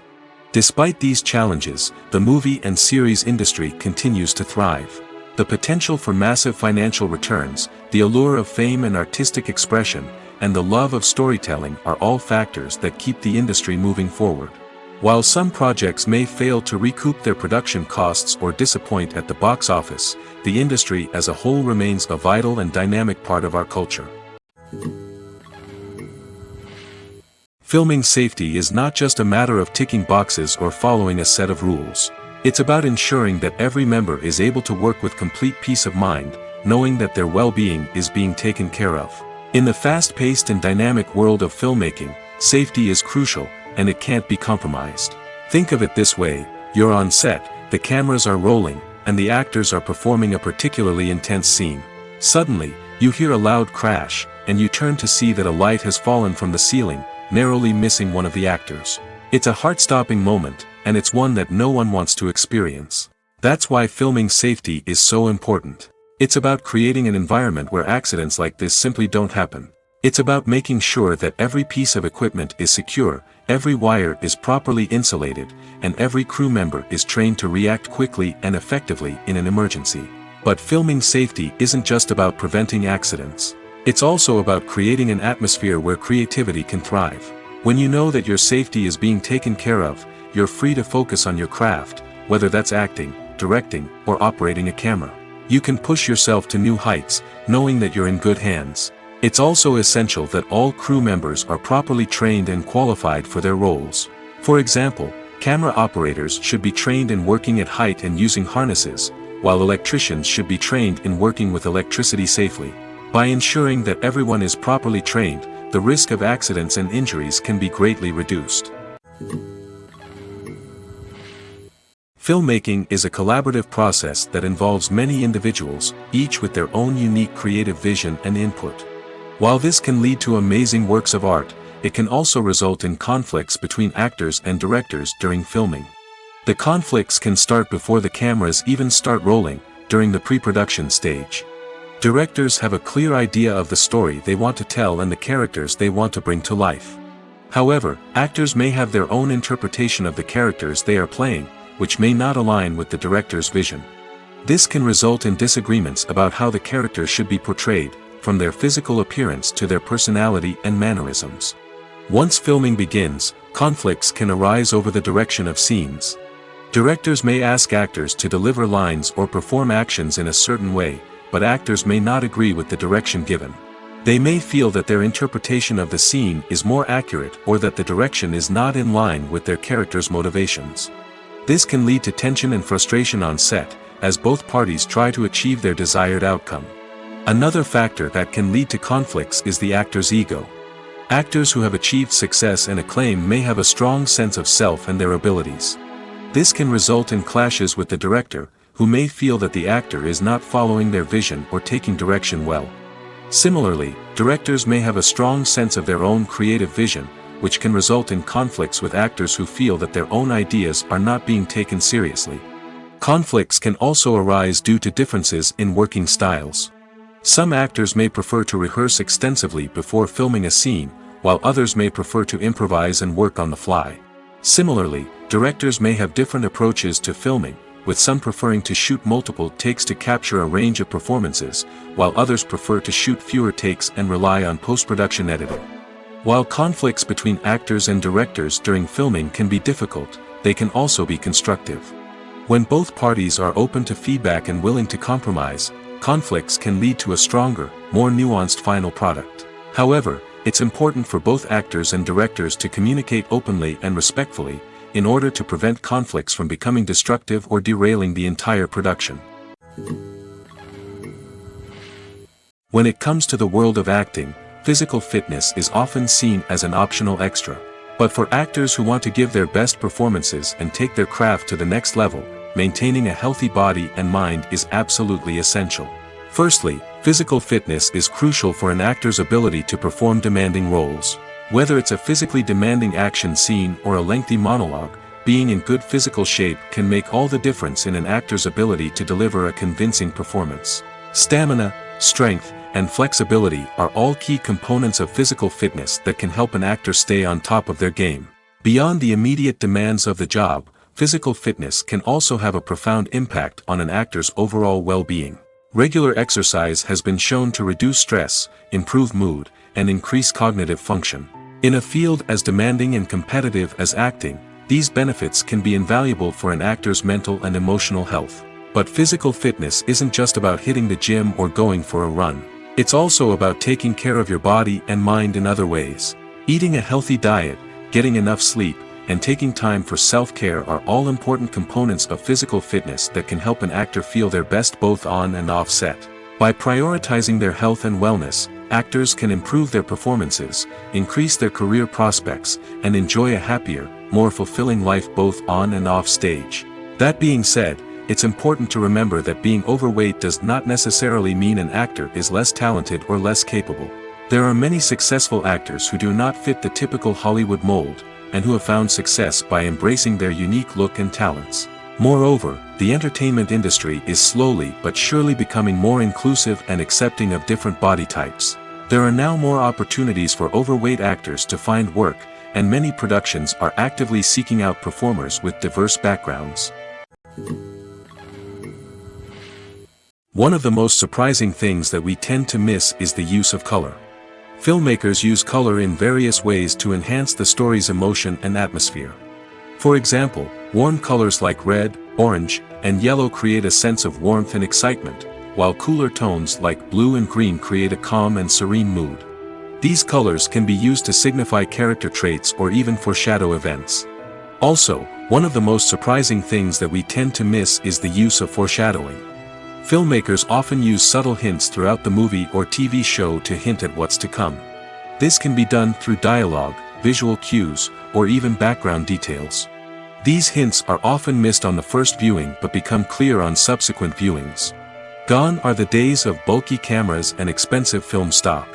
Despite these challenges, the movie and series industry continues to thrive. The potential for massive financial returns, the allure of fame and artistic expression, and the love of storytelling are all factors that keep the industry moving forward. While some projects may fail to recoup their production costs or disappoint at the box office, the industry as a whole remains a vital and dynamic part of our culture. Filming safety is not just a matter of ticking boxes or following a set of rules. It's about ensuring that every member is able to work with complete peace of mind, knowing that their well-being is being taken care of. In the fast-paced and dynamic world of filmmaking, safety is crucial, and it can't be compromised. Think of it this way: you're on set, the cameras are rolling, and the actors are performing a particularly intense scene. Suddenly, you hear a loud crash, and you turn to see that a light has fallen from the ceiling, narrowly missing one of the actors. It's a heart-stopping moment, and it's one that no one wants to experience. That's why filming safety is so important. It's about creating an environment where accidents like this simply don't happen. It's about making sure that every piece of equipment is secure, every wire is properly insulated, and every crew member is trained to react quickly and effectively in an emergency. But filming safety isn't just about preventing accidents. It's also about creating an atmosphere where creativity can thrive. When you know that your safety is being taken care of, you're free to focus on your craft, whether that's acting, directing, or operating a camera. You can push yourself to new heights, knowing that you're in good hands. It's also essential that all crew members are properly trained and qualified for their roles. For example, camera operators should be trained in working at height and using harnesses, while electricians should be trained in working with electricity safely. By ensuring that everyone is properly trained, the risk of accidents and injuries can be greatly reduced. Filmmaking is a collaborative process that involves many individuals, each with their own unique creative vision and input. While this can lead to amazing works of art, it can also result in conflicts between actors and directors during filming. The conflicts can start before the cameras even start rolling, during the pre-production stage. Directors have a clear idea of the story they want to tell and the characters they want to bring to life. However, actors may have their own interpretation of the characters they are playing, which may not align with the director's vision. This can result in disagreements about how the characters should be portrayed, from their physical appearance to their personality and mannerisms. Once filming begins, conflicts can arise over the direction of scenes. Directors may ask actors to deliver lines or perform actions in a certain way, but actors may not agree with the direction given. They may feel that their interpretation of the scene is more accurate or that the direction is not in line with their character's motivations. This can lead to tension and frustration on set, as both parties try to achieve their desired outcome. Another factor that can lead to conflicts is the actor's ego. Actors who have achieved success and acclaim may have a strong sense of self and their abilities. This can result in clashes with the director, who may feel that the actor is not following their vision or taking direction well. Similarly, directors may have a strong sense of their own creative vision, which can result in conflicts with actors who feel that their own ideas are not being taken seriously. Conflicts can also arise due to differences in working styles. Some actors may prefer to rehearse extensively before filming a scene, while others may prefer to improvise and work on the fly. Similarly, directors may have different approaches to filming, with some preferring to shoot multiple takes to capture a range of performances, while others prefer to shoot fewer takes and rely on post-production editing. While conflicts between actors and directors during filming can be difficult, they can also be constructive. When both parties are open to feedback and willing to compromise, conflicts can lead to a stronger, more nuanced final product. However, It's important for both actors and directors to communicate openly and respectfully, in order to prevent conflicts from becoming destructive or derailing the entire production. When it comes to the world of acting, physical fitness is often seen as an optional extra. But for actors who want to give their best performances and take their craft to the next level, maintaining a healthy body and mind is absolutely essential. Firstly, physical fitness is crucial for an actor's ability to perform demanding roles. Whether it's a physically demanding action scene or a lengthy monologue, being in good physical shape can make all the difference in an actor's ability to deliver a convincing performance. Stamina, strength, and flexibility are all key components of physical fitness that can help an actor stay on top of their game. Beyond the immediate demands of the job, physical fitness can also have a profound impact on an actor's overall well-being. Regular exercise has been shown to reduce stress, improve mood, and increase cognitive function. In a field as demanding and competitive as acting, these benefits can be invaluable for an actor's mental and emotional health. But physical fitness isn't just about hitting the gym or going for a run. It's also about taking care of your body and mind in other ways. Eating a healthy diet, getting enough sleep, and taking time for self-care are all important components of physical fitness that can help an actor feel their best both on and off set. By prioritizing their health and wellness, actors can improve their performances, increase their career prospects, and enjoy a happier, more fulfilling life both on and off stage. That being said, it's important to remember that being overweight does not necessarily mean an actor is less talented or less capable. There are many successful actors who do not fit the typical Hollywood mold, and who have found success by embracing their unique look and talents. Moreover, the entertainment industry is slowly but surely becoming more inclusive and accepting of different body types. There are now more opportunities for overweight actors to find work, and many productions are actively seeking out performers with diverse backgrounds. One of the most surprising things that we tend to miss is the use of color. Filmmakers use color in various ways to enhance the story's emotion and atmosphere. For example, warm colors like red, orange, and yellow create a sense of warmth and excitement, while cooler tones like blue and green create a calm and serene mood. These colors can be used to signify character traits or even foreshadow events. Also, one of the most surprising things that we tend to miss is the use of foreshadowing. Filmmakers often use subtle hints throughout the movie or TV show to hint at what's to come. This can be done through dialogue, visual cues, or even background details. These hints are often missed on the first viewing but become clear on subsequent viewings. Gone are the days of bulky cameras and expensive film stock.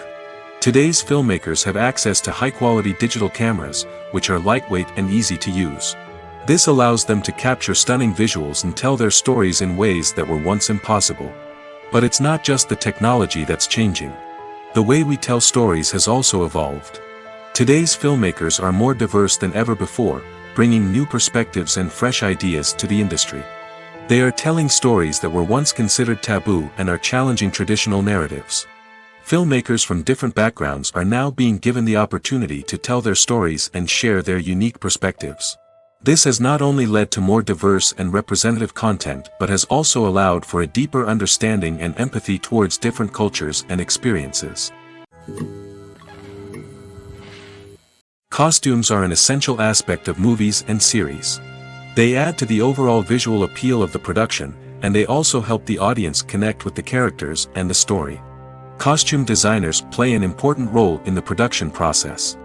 Today's filmmakers have access to high-quality digital cameras, which are lightweight and easy to use. This allows them to capture stunning visuals and tell their stories in ways that were once impossible. But it's not just the technology that's changing. The way we tell stories has also evolved. Today's filmmakers are more diverse than ever before, bringing new perspectives and fresh ideas to the industry. They are telling stories that were once considered taboo and are challenging traditional narratives. Filmmakers from different backgrounds are now being given the opportunity to tell their stories and share their unique perspectives. This has not only led to more diverse and representative content but has also allowed for a deeper understanding and empathy towards different cultures and experiences. Costumes are an essential aspect of movies and series. They add to the overall visual appeal of the production, and they also help the audience connect with the characters and the story. Costume designers play an important role in the production process.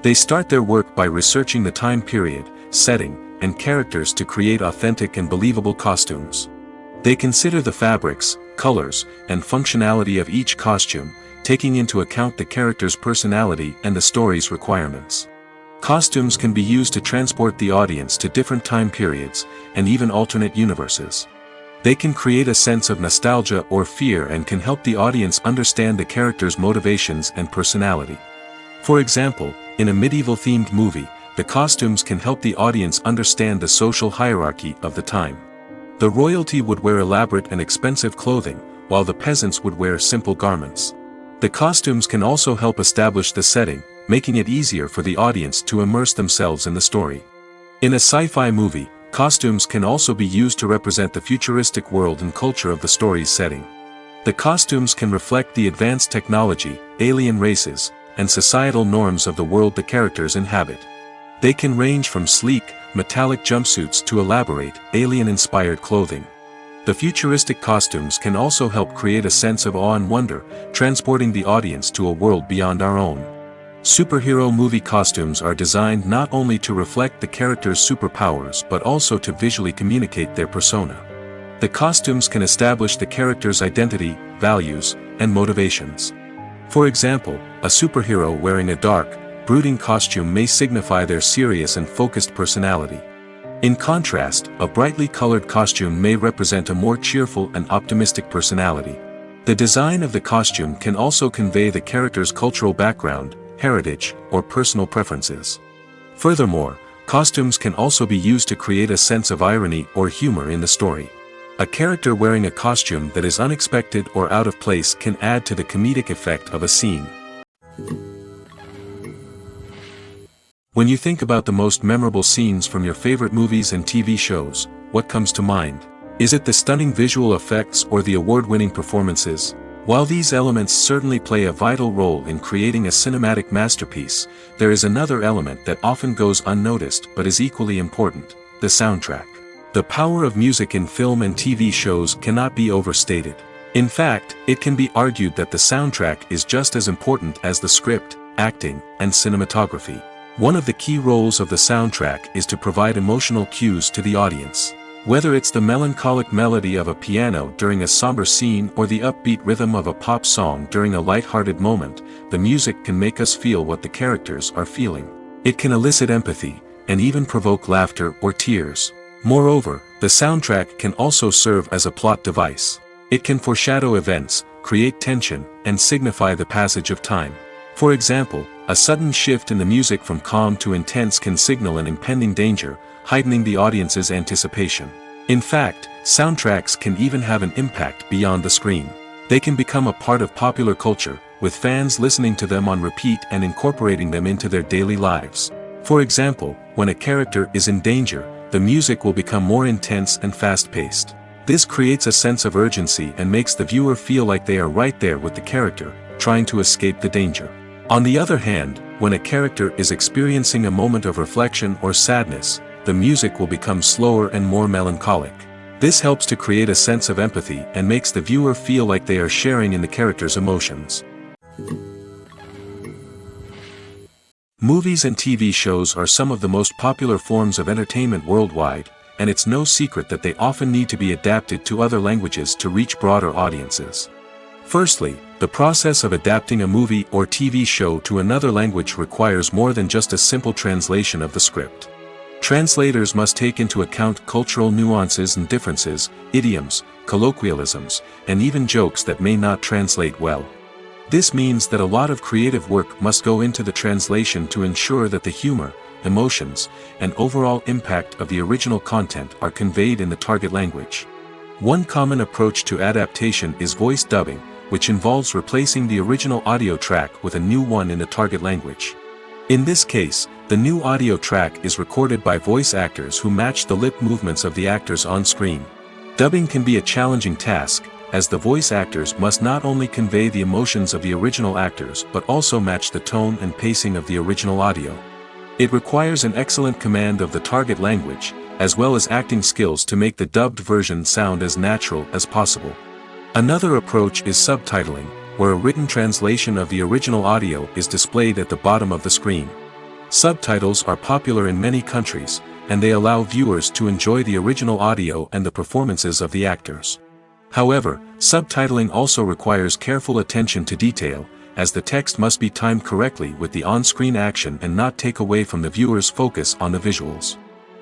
They start their work by researching the time period, setting, and characters to create authentic and believable costumes. They consider the fabrics, colors, and functionality of each costume, taking into account the character's personality and the story's requirements. Costumes can be used to transport the audience to different time periods, and even alternate universes. They can create a sense of nostalgia or fear and can help the audience understand the character's motivations and personality. For example, in a medieval-themed movie, the costumes can help the audience understand the social hierarchy of the time. The royalty would wear elaborate and expensive clothing, while the peasants would wear simple garments. The costumes can also help establish the setting, making it easier for the audience to immerse themselves in the story. In a sci-fi movie, costumes can also be used to represent the futuristic world and culture of the story's setting. The costumes can reflect the advanced technology, alien races, and societal norms of the world the characters inhabit. They can range from sleek, metallic jumpsuits to elaborate, alien-inspired clothing. The futuristic costumes can also help create a sense of awe and wonder, transporting the audience to a world beyond our own. Superhero movie costumes are designed not only to reflect the character's superpowers but also to visually communicate their persona. The costumes can establish the character's identity, values, and motivations. For example, a superhero wearing a dark, brooding costume may signify their serious and focused personality. In contrast, a brightly colored costume may represent a more cheerful and optimistic personality. The design of the costume can also convey the character's cultural background, heritage, or personal preferences. Furthermore, costumes can also be used to create a sense of irony or humor in the story. A character wearing a costume that is unexpected or out of place can add to the comedic effect of a scene. When you think about the most memorable scenes from your favorite movies and TV shows, what comes to mind? Is it the stunning visual effects or the award-winning performances? While these elements certainly play a vital role in creating a cinematic masterpiece, there is another element that often goes unnoticed but is equally important: the soundtrack. The power of music in film and TV shows cannot be overstated. In fact, it can be argued that the soundtrack is just as important as the script, acting, and cinematography. One of the key roles of the soundtrack is to provide emotional cues to the audience. Whether it's the melancholic melody of a piano during a somber scene or the upbeat rhythm of a pop song during a light-hearted moment, the music can make us feel what the characters are feeling. It can elicit empathy, and even provoke laughter or tears. Moreover, the soundtrack can also serve as a plot device. It can foreshadow events, create tension, and signify the passage of time. For example, a sudden shift in the music from calm to intense can signal an impending danger, heightening the audience's anticipation. In fact, soundtracks can even have an impact beyond the screen. They can become a part of popular culture, with fans listening to them on repeat and incorporating them into their daily lives. For example, when a character is in danger, the music will become more intense and fast-paced. This creates a sense of urgency and makes the viewer feel like they are right there with the character, trying to escape the danger. On the other hand, when a character is experiencing a moment of reflection or sadness, the music will become slower and more melancholic. This helps to create a sense of empathy and makes the viewer feel like they are sharing in the character's emotions. Movies and TV shows are some of the most popular forms of entertainment worldwide, and it's no secret that they often need to be adapted to other languages to reach broader audiences. Firstly, the process of adapting a movie or TV show to another language requires more than just a simple translation of the script. Translators must take into account cultural nuances and differences, idioms, colloquialisms, and even jokes that may not translate well. This means that a lot of creative work must go into the translation to ensure that the humor, emotions, and overall impact of the original content are conveyed in the target language. One common approach to adaptation is voice dubbing, which involves replacing the original audio track with a new one in the target language. In this case, the new audio track is recorded by voice actors who match the lip movements of the actors on screen. Dubbing can be a challenging task, as the voice actors must not only convey the emotions of the original actors but also match the tone and pacing of the original audio. It requires an excellent command of the target language, as well as acting skills to make the dubbed version sound as natural as possible. Another approach is subtitling, where a written translation of the original audio is displayed at the bottom of the screen. Subtitles are popular in many countries, and they allow viewers to enjoy the original audio and the performances of the actors. However, subtitling also requires careful attention to detail, as the text must be timed correctly with the on-screen action and not take away from the viewer's focus on the visuals.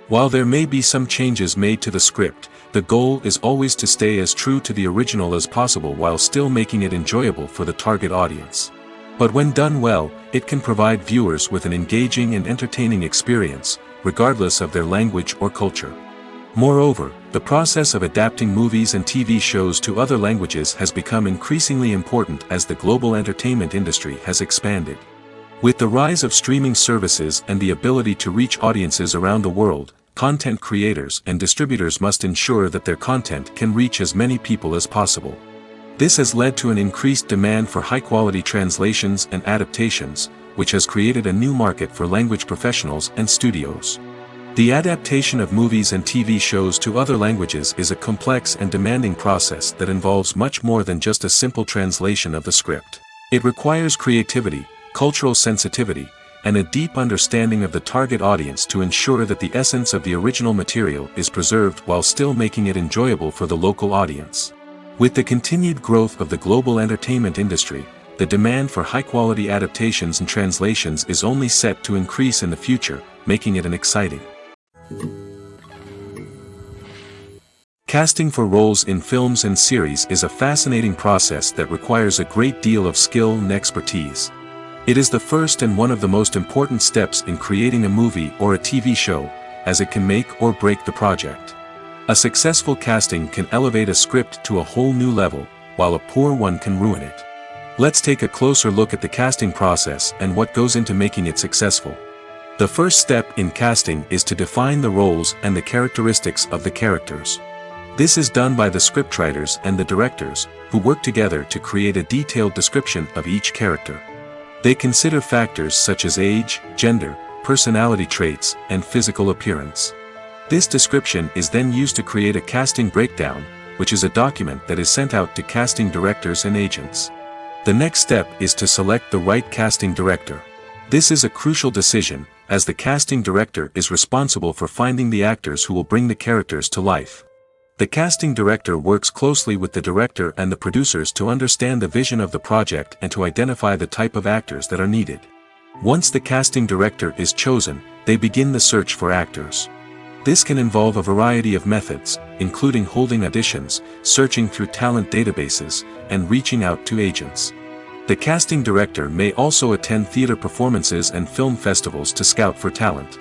While there may be some changes made to the script, the goal is always to stay as true to the original as possible while still making it enjoyable for the target audience. But when done well, it can provide viewers with an engaging and entertaining experience, regardless of their language or culture. Moreover, the process of adapting movies and TV shows to other languages has become increasingly important as the global entertainment industry has expanded. With the rise of streaming services and the ability to reach audiences around the world, content creators and distributors must ensure that their content can reach as many people as possible. This has led to an increased demand for high-quality translations and adaptations, which has created a new market for language professionals and studios. The adaptation of movies and TV shows to other languages is a complex and demanding process that involves much more than just a simple translation of the script. It requires creativity, cultural sensitivity, and a deep understanding of the target audience to ensure that the essence of the original material is preserved while still making it enjoyable for the local audience. With the continued growth of the global entertainment industry, the demand for high-quality adaptations and translations is only set to increase in the future, making it an exciting. Casting for roles in films and series is a fascinating process that requires a great deal of skill and expertise. It is the first and one of the most important steps in creating a movie or a TV show, as it can make or break the project. A successful casting can elevate a script to a whole new level, while a poor one can ruin it. Let's take a closer look at the casting process and what goes into making it successful. The first step in casting is to define the roles and the characteristics of the characters. This is done by the scriptwriters and the directors, who work together to create a detailed description of each character. They consider factors such as age, gender, personality traits, and physical appearance. This description is then used to create a casting breakdown, which is a document that is sent out to casting directors and agents. The next step is to select the right casting director. This is a crucial decision, as the casting director is responsible for finding the actors who will bring the characters to life. The casting director works closely with the director and the producers to understand the vision of the project and to identify the type of actors that are needed. Once the casting director is chosen, they begin the search for actors. This can involve a variety of methods, including holding auditions, searching through talent databases, and reaching out to agents. The casting director may also attend theater performances and film festivals to scout for talent.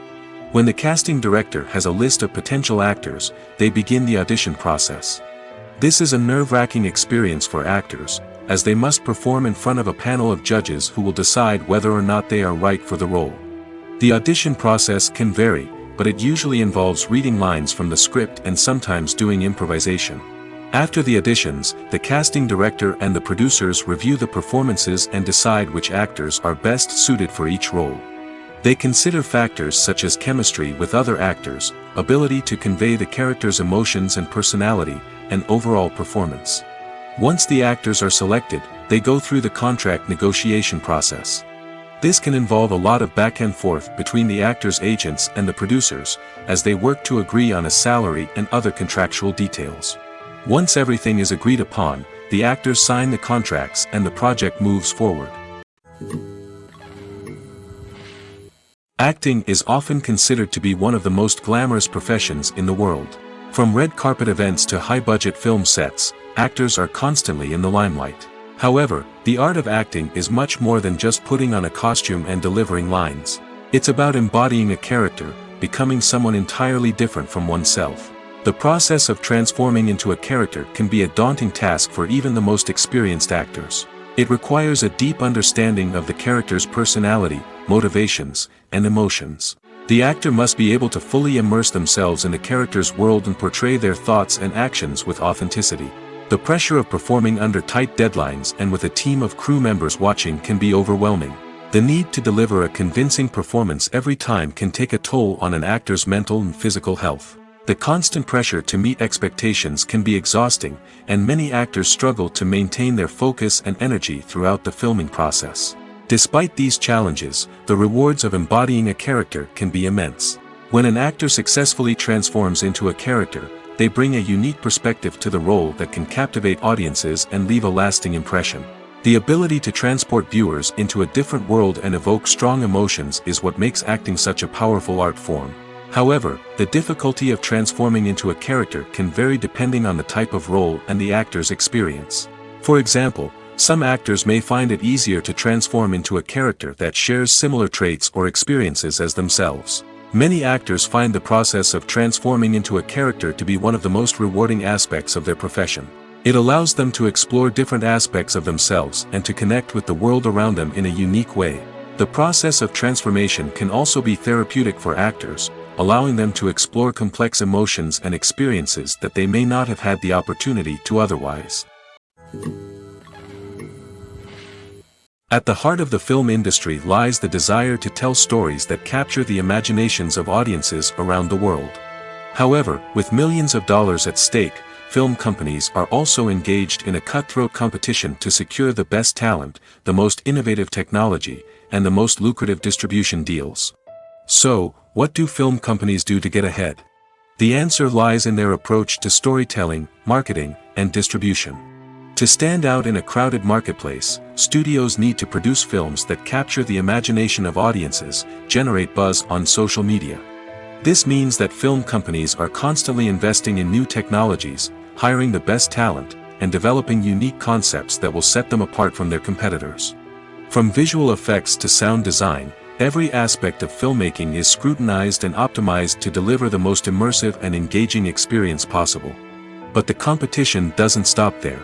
When the casting director has a list of potential actors, they begin the audition process. This is a nerve-wracking experience for actors, as they must perform in front of a panel of judges who will decide whether or not they are right for the role. The audition process can vary, but it usually involves reading lines from the script and sometimes doing improvisation. After the auditions, the casting director and the producers review the performances and decide which actors are best suited for each role. They consider factors such as chemistry with other actors, ability to convey the character's emotions and personality, and overall performance. Once the actors are selected, they go through the contract negotiation process. This can involve a lot of back and forth between the actors' agents and the producers, as they work to agree on a salary and other contractual details. Once everything is agreed upon, the actors sign the contracts and the project moves forward. Acting is often considered to be one of the most glamorous professions in the world. From red carpet events to high-budget film sets, actors are constantly in the limelight. However, the art of acting is much more than just putting on a costume and delivering lines. It's about embodying a character, becoming someone entirely different from oneself. The process of transforming into a character can be a daunting task for even the most experienced actors. It requires a deep understanding of the character's personality, motivations, and emotions. The actor must be able to fully immerse themselves in the character's world and portray their thoughts and actions with authenticity. The pressure of performing under tight deadlines and with a team of crew members watching can be overwhelming. The need to deliver a convincing performance every time can take a toll on an actor's mental and physical health. The constant pressure to meet expectations can be exhausting, and many actors struggle to maintain their focus and energy throughout the filming process. Despite these challenges, the rewards of embodying a character can be immense. When an actor successfully transforms into a character, they bring a unique perspective to the role that can captivate audiences and leave a lasting impression. The ability to transport viewers into a different world and evoke strong emotions is what makes acting such a powerful art form. However, the difficulty of transforming into a character can vary depending on the type of role and the actor's experience. For example, some actors may find it easier to transform into a character that shares similar traits or experiences as themselves. Many actors find the process of transforming into a character to be one of the most rewarding aspects of their profession. It allows them to explore different aspects of themselves and to connect with the world around them in a unique way. The process of transformation can also be therapeutic for actors, allowing them to explore complex emotions and experiences that they may not have had the opportunity to otherwise. At the heart of the film industry lies the desire to tell stories that capture the imaginations of audiences around the world. However, with millions of dollars at stake, film companies are also engaged in a cutthroat competition to secure the best talent, the most innovative technology, and the most lucrative distribution deals. So, what do film companies do to get ahead? The answer lies in their approach to storytelling, marketing, and distribution. To stand out in a crowded marketplace, studios need to produce films that capture the imagination of audiences, generate buzz on social media. This means that film companies are constantly investing in new technologies, hiring the best talent, and developing unique concepts that will set them apart from their competitors. From visual effects to sound design, every aspect of filmmaking is scrutinized and optimized to deliver the most immersive and engaging experience possible. But the competition doesn't stop there.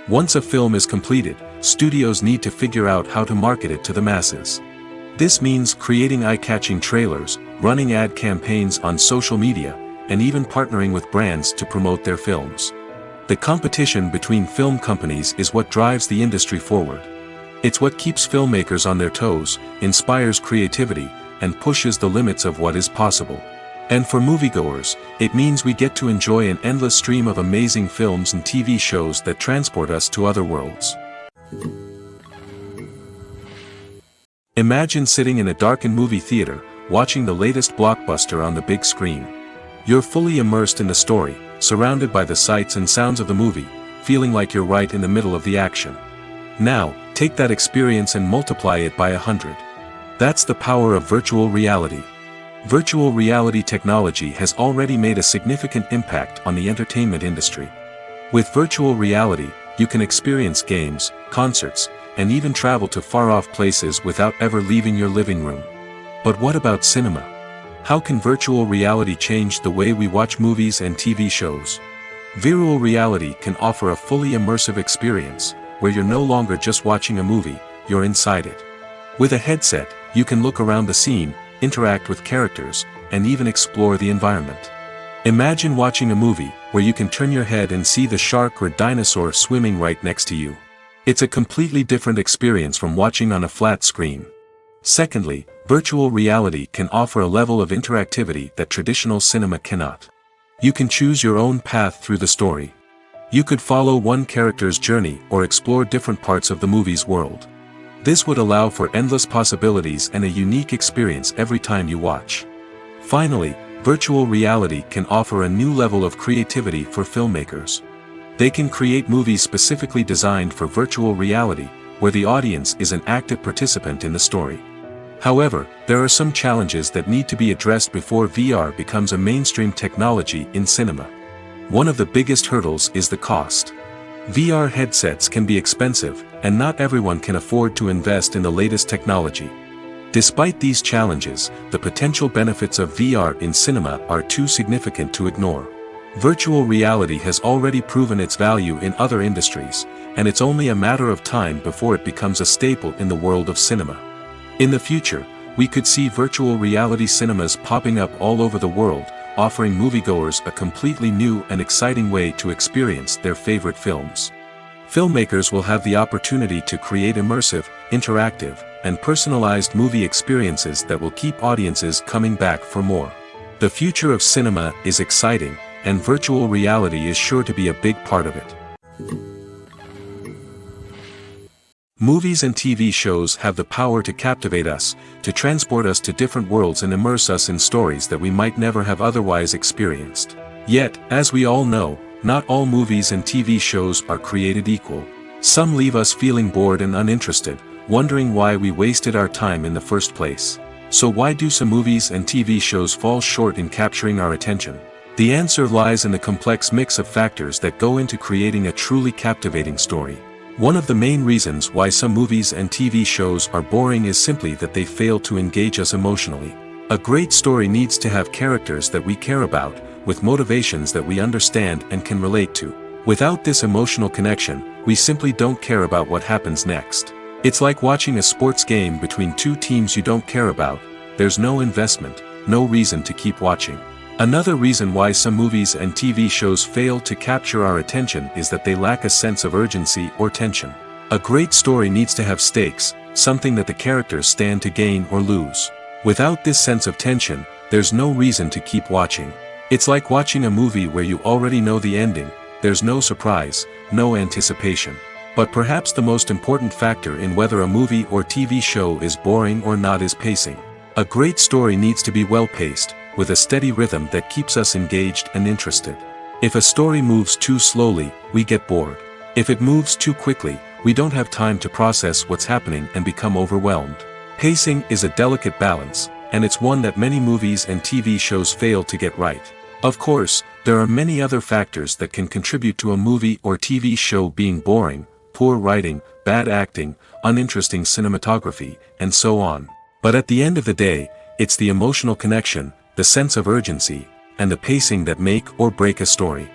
Once a film is completed, studios need to figure out how to market it to the masses. This means creating eye-catching trailers, running ad campaigns on social media, and even partnering with brands to promote their films. The competition between film companies is what drives the industry forward. It's what keeps filmmakers on their toes, inspires creativity, and pushes the limits of what is possible. And for moviegoers, it means we get to enjoy an endless stream of amazing films and TV shows that transport us to other worlds. Imagine sitting in a darkened movie theater, watching the latest blockbuster on the big screen. You're fully immersed in the story, surrounded by the sights and sounds of the movie, feeling like you're right in the middle of the action. Now, take that experience and multiply it by 100. That's the power of virtual reality. Virtual reality technology has already made a significant impact on the entertainment industry. With virtual reality, you can experience games, concerts, and even travel to far-off places without ever leaving your living room. But what about cinema? How can virtual reality change the way we watch movies and TV shows? Virtual reality can offer a fully immersive experience, where you're no longer just watching a movie, you're inside it. With a headset, you can look around the scene, interact with characters, and even explore the environment. Imagine watching a movie where you can turn your head and see the shark or dinosaur swimming right next to you. It's a completely different experience from watching on a flat screen. Secondly, virtual reality can offer a level of interactivity that traditional cinema cannot. You can choose your own path through the story. You could follow one character's journey or explore different parts of the movie's world. This would allow for endless possibilities and a unique experience every time you watch. Finally, virtual reality can offer a new level of creativity for filmmakers. They can create movies specifically designed for virtual reality, where the audience is an active participant in the story. However, there are some challenges that need to be addressed before VR becomes a mainstream technology in cinema. One of the biggest hurdles is the cost. VR headsets can be expensive, and not everyone can afford to invest in the latest technology. Despite these challenges, the potential benefits of VR in cinema are too significant to ignore. Virtual reality has already proven its value in other industries, and it's only a matter of time before it becomes a staple in the world of cinema. In the future, we could see virtual reality cinemas popping up all over the world, offering moviegoers a completely new and exciting way to experience their favorite films. Filmmakers will have the opportunity to create immersive, interactive, and personalized movie experiences that will keep audiences coming back for more. The future of cinema is exciting, and virtual reality is sure to be a big part of it. Movies and TV shows have the power to captivate us, to transport us to different worlds and immerse us in stories that we might never have otherwise experienced. Yet, as we all know, not all movies and TV shows are created equal. Some leave us feeling bored and uninterested, wondering why we wasted our time in the first place. So why do some movies and TV shows fall short in capturing our attention? The answer lies in the complex mix of factors that go into creating a truly captivating story. One of the main reasons why some movies and TV shows are boring is simply that they fail to engage us emotionally. A great story needs to have characters that we care about, with motivations that we understand and can relate to. Without this emotional connection, we simply don't care about what happens next. It's like watching a sports game between two teams you don't care about. There's no investment, no reason to keep watching. Another reason why some movies and TV shows fail to capture our attention is that they lack a sense of urgency or tension. A great story needs to have stakes, something that the characters stand to gain or lose. Without this sense of tension, there's no reason to keep watching. It's like watching a movie where you already know the ending, there's no surprise, no anticipation. But perhaps the most important factor in whether a movie or TV show is boring or not is pacing. A great story needs to be well-paced, with a steady rhythm that keeps us engaged and interested. If a story moves too slowly, we get bored. If it moves too quickly, we don't have time to process what's happening and become overwhelmed. Pacing is a delicate balance, and it's one that many movies and TV shows fail to get right. Of course, there are many other factors that can contribute to a movie or TV show being boring: poor writing, bad acting, uninteresting cinematography, and so on. But at the end of the day, it's the emotional connection, the sense of urgency, and the pacing that make or break a story.